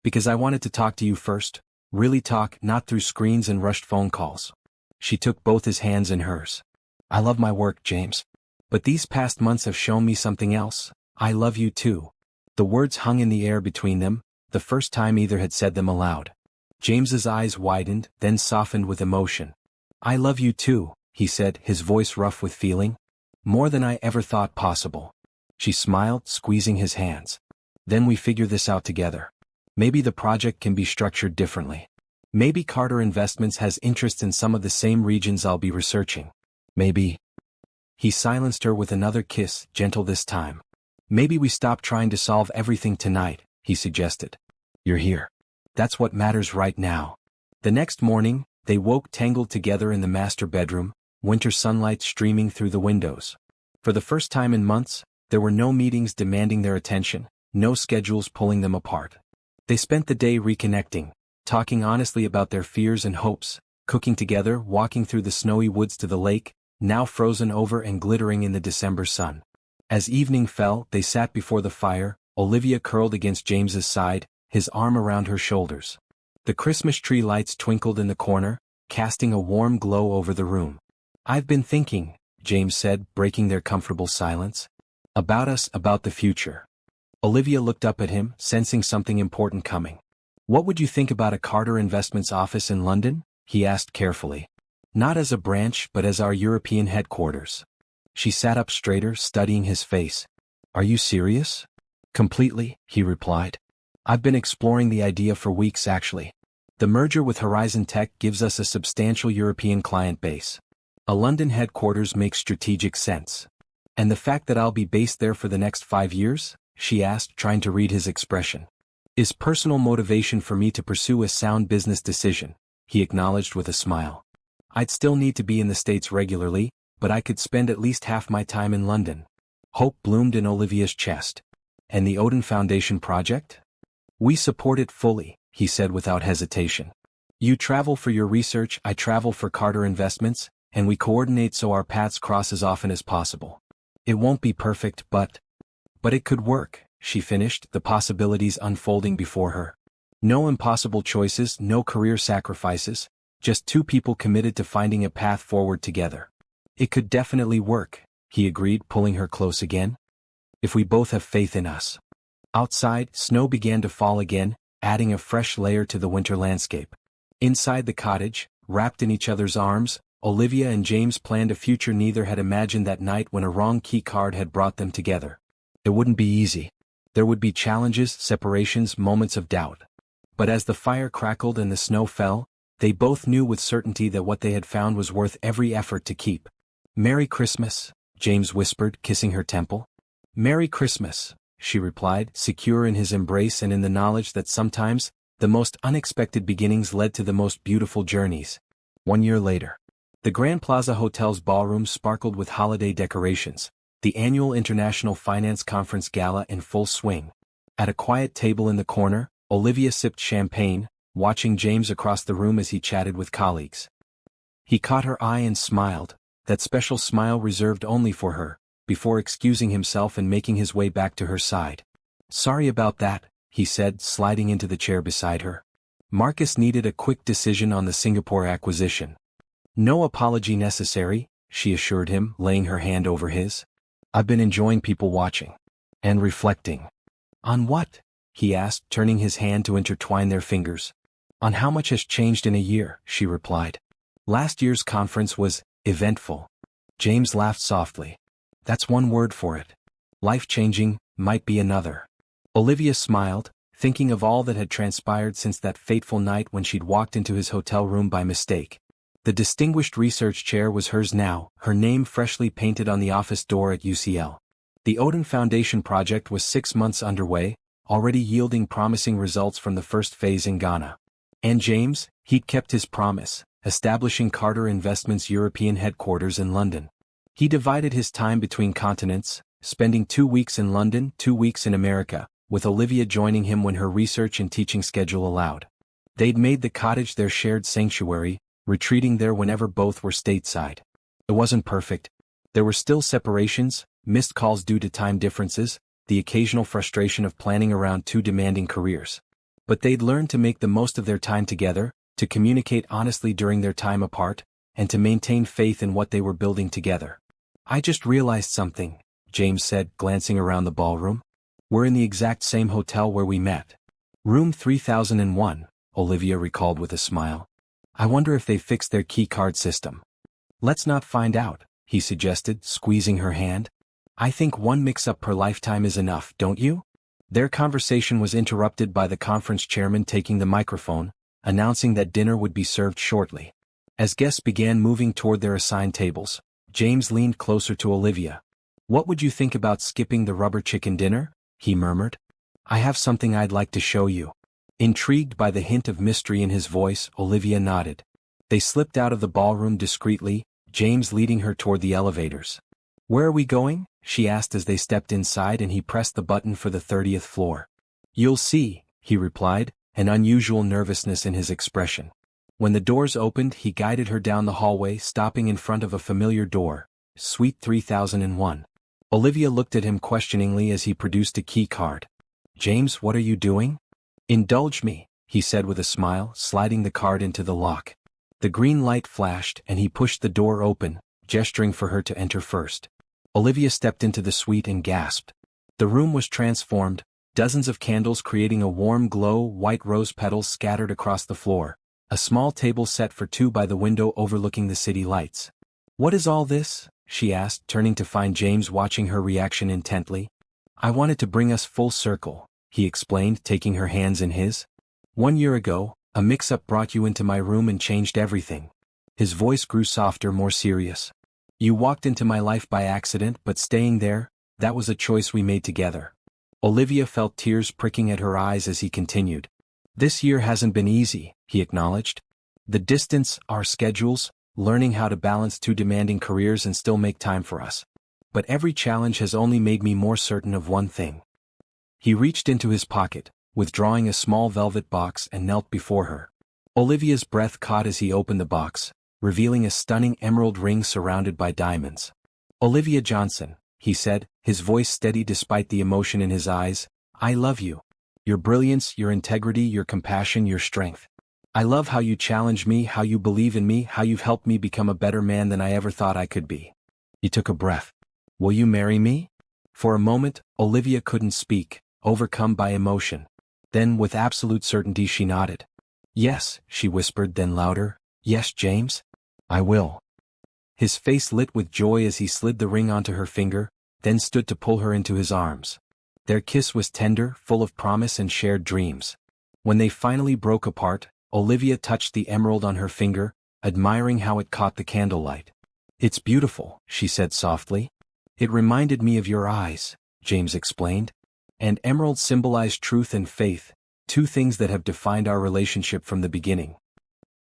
Because I wanted to talk to you first. Really talk, not through screens and rushed phone calls. She took both his hands in hers. I love my work, James. But these past months have shown me something else. I love you too. The words hung in the air between them, the first time either had said them aloud. James's eyes widened, then softened with emotion. I love you too, he said, his voice rough with feeling. More than I ever thought possible. She smiled, squeezing his hands. Then we figure this out together. Maybe the project can be structured differently. Maybe Carter Investments has interests in some of the same regions I'll be researching. Maybe. He silenced her with another kiss, gentle this time. Maybe we stop trying to solve everything tonight, he suggested. You're here. That's what matters right now. The next morning, they woke tangled together in the master bedroom, winter sunlight streaming through the windows. For the first time in months, there were no meetings demanding their attention, no schedules pulling them apart. They spent the day reconnecting, talking honestly about their fears and hopes, cooking together, walking through the snowy woods to the lake, now frozen over and glittering in the December sun. As evening fell, they sat before the fire, Olivia curled against James's side, his arm around her shoulders. The Christmas tree lights twinkled in the corner, casting a warm glow over the room. I've been thinking, James said, breaking their comfortable silence. About us, about the future. Olivia looked up at him, sensing something important coming. What would you think about a Carter Investments office in London? He asked carefully. Not as a branch, but as our European headquarters. She sat up straighter, studying his face. Are you serious? Completely, he replied. I've been exploring the idea for weeks actually. The merger with Horizon Tech gives us a substantial European client base. A London headquarters makes strategic sense. And the fact that I'll be based there for the next 5 years? She asked, trying to read his expression. Is personal motivation for me to pursue a sound business decision, he acknowledged with a smile. I'd still need to be in the States regularly, but I could spend at least half my time in London. Hope bloomed in Olivia's chest. And the Odin Foundation project? We support it fully, he said without hesitation. You travel for your research, I travel for Carter Investments, and we coordinate so our paths cross as often as possible. It won't be perfect, but it could work, she finished, the possibilities unfolding before her. No impossible choices, no career sacrifices, just 2 people committed to finding a path forward together. It could definitely work, he agreed, pulling her close again. If we both have faith in us. Outside, snow began to fall again, adding a fresh layer to the winter landscape. Inside the cottage, wrapped in each other's arms, Olivia and James planned a future neither had imagined that night when a wrong key card had brought them together. It wouldn't be easy. There would be challenges, separations, moments of doubt. But as the fire crackled and the snow fell, they both knew with certainty that what they had found was worth every effort to keep. Merry Christmas, James whispered, kissing her temple. Merry Christmas, she replied, secure in his embrace and in the knowledge that sometimes, the most unexpected beginnings led to the most beautiful journeys. 1 year later. The Grand Plaza Hotel's ballroom sparkled with holiday decorations, the annual International Finance Conference Gala in full swing. At a quiet table in the corner, Olivia sipped champagne, watching James across the room as he chatted with colleagues. He caught her eye and smiled, that special smile reserved only for her, before excusing himself and making his way back to her side. "Sorry about that," he said, sliding into the chair beside her. Marcus needed a quick decision on the Singapore acquisition. "No apology necessary," she assured him, laying her hand over his. "I've been enjoying people watching. And reflecting." "On what?" he asked, turning his hand to intertwine their fingers. "On how much has changed in a year," she replied. "Last year's conference was eventful." James laughed softly. "That's one word for it. Life-changing might be another." Olivia smiled, thinking of all that had transpired since that fateful night when she'd walked into his hotel room by mistake. The distinguished research chair was hers now, her name freshly painted on the office door at UCL. The Odin Foundation project was 6 months underway, already yielding promising results from the first phase in Ghana. And James, he'd kept his promise, establishing Carter Investments' European headquarters in London. He divided his time between continents, spending 2 weeks in London, 2 weeks in America, with Olivia joining him when her research and teaching schedule allowed. They'd made the cottage their shared sanctuary, retreating there whenever both were stateside. It wasn't perfect. There were still separations, missed calls due to time differences, the occasional frustration of planning around two demanding careers. But they'd learned to make the most of their time together, to communicate honestly during their time apart, and to maintain faith in what they were building together. "I just realized something," James said, glancing around the ballroom. "We're in the exact same hotel where we met. Room 3001, Olivia recalled with a smile. "I wonder if they fixed their key card system." "Let's not find out," he suggested, squeezing her hand. "I think one mix-up per lifetime is enough, don't you?" Their conversation was interrupted by the conference chairman taking the microphone, announcing that dinner would be served shortly. As guests began moving toward their assigned tables, James leaned closer to Olivia. "What would you think about skipping the rubber chicken dinner?" he murmured. "I have something I'd like to show you." Intrigued by the hint of mystery in his voice, Olivia nodded. They slipped out of the ballroom discreetly, James leading her toward the elevators. "Where are we going?" she asked as they stepped inside, and he pressed the button for the 30th floor. "You'll see," he replied, an unusual nervousness in his expression. When the doors opened, he guided her down the hallway, stopping in front of a familiar door, Suite 3001. Olivia looked at him questioningly as he produced a key card. "James, what are you doing?" "Indulge me," he said with a smile, sliding the card into the lock. The green light flashed, and he pushed the door open, gesturing for her to enter first. Olivia stepped into the suite and gasped. The room was transformed, dozens of candles creating a warm glow, white rose petals scattered across the floor, a small table set for two by the window overlooking the city lights. "What is all this?" she asked, turning to find James watching her reaction intently. "I wanted to bring us full circle," he explained, taking her hands in his. "1 year ago, a mix-up brought you into my room and changed everything." His voice grew softer, more serious. "You walked into my life by accident, but staying there, that was a choice we made together." Olivia felt tears pricking at her eyes as he continued. "This year hasn't been easy," he acknowledged. "The distance, our schedules, learning how to balance two demanding careers and still make time for us. But every challenge has only made me more certain of one thing." He reached into his pocket, withdrawing a small velvet box, and knelt before her. Olivia's breath caught as he opened the box, revealing a stunning emerald ring surrounded by diamonds. "Olivia Johnson," he said, his voice steady despite the emotion in his eyes, "I love you. Your brilliance, your integrity, your compassion, your strength. I love how you challenge me, how you believe in me, how you've helped me become a better man than I ever thought I could be." He took a breath. "Will you marry me?" For a moment, Olivia couldn't speak, overcome by emotion. Then, with absolute certainty, she nodded. "Yes," she whispered, then louder, "Yes, James? I will." His face lit with joy as he slid the ring onto her finger, then stood to pull her into his arms. Their kiss was tender, full of promise and shared dreams. When they finally broke apart, Olivia touched the emerald on her finger, admiring how it caught the candlelight. "It's beautiful," she said softly. "It reminded me of your eyes," James explained. "And emeralds symbolize truth and faith, two things that have defined our relationship from the beginning."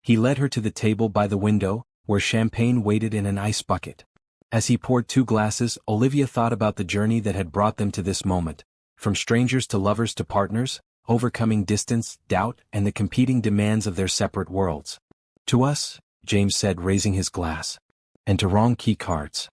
He led her to the table by the window, where champagne waited in an ice bucket. As he poured 2 glasses, Olivia thought about the journey that had brought them to this moment, from strangers to lovers to partners, overcoming distance, doubt, and the competing demands of their separate worlds. To us, James said, raising his glass. And to wrong key cards.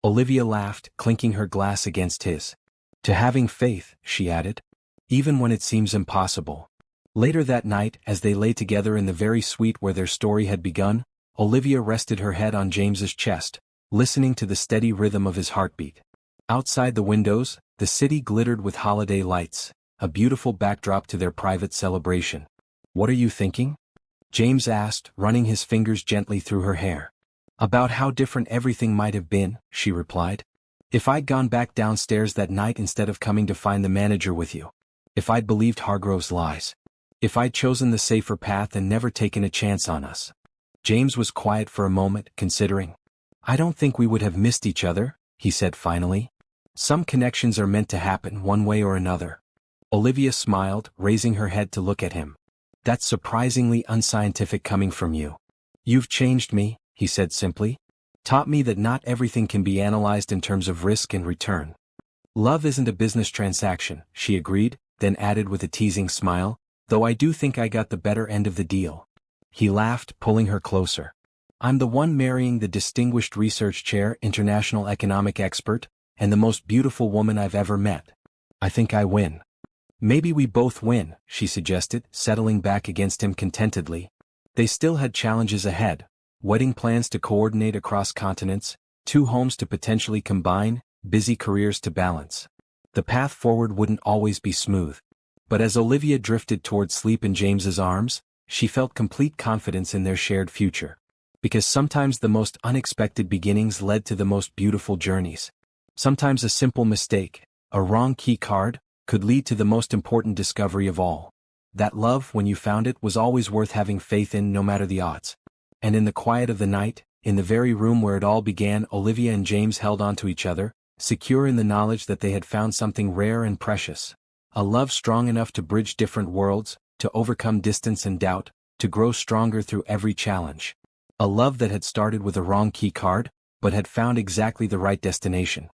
Olivia laughed, clinking her glass against his. To having faith, she added. Even when it seems impossible. Later that night, as they lay together in the very suite where their story had begun, Olivia rested her head on James's chest, listening to the steady rhythm of his heartbeat. Outside the windows, the city glittered with holiday lights, a beautiful backdrop to their private celebration. What are you thinking? James asked, running his fingers gently through her hair. About how different everything might have been, she replied. If I'd gone back downstairs that night instead of coming to find the manager with you. If I'd believed Hargrove's lies. If I'd chosen the safer path and never taken a chance on us. James was quiet for a moment, considering. I don't think we would have missed each other, he said finally. Some connections are meant to happen one way or another. Olivia smiled, raising her head to look at him. That's surprisingly unscientific coming from you. You've changed me, he said simply. Taught me that not everything can be analyzed in terms of risk and return. Love isn't a business transaction, she agreed, then added with a teasing smile, though I do think I got the better end of the deal. He laughed, pulling her closer. I'm the one marrying the distinguished research chair, international economic expert, and the most beautiful woman I've ever met. I think I win. Maybe we both win, she suggested, settling back against him contentedly. They still had challenges ahead, wedding plans to coordinate across continents, 2 homes to potentially combine, busy careers to balance. The path forward wouldn't always be smooth. But as Olivia drifted toward sleep in James's arms, she felt complete confidence in their shared future. Because sometimes the most unexpected beginnings led to the most beautiful journeys. Sometimes a simple mistake, a wrong key card, could lead to the most important discovery of all. That love, when you found it, was always worth having faith in no matter the odds. And in the quiet of the night, in the very room where it all began, Olivia and James held on to each other, secure in the knowledge that they had found something rare and precious. A love strong enough to bridge different worlds, to overcome distance and doubt, to grow stronger through every challenge. A love that had started with a wrong key card, but had found exactly the right destination.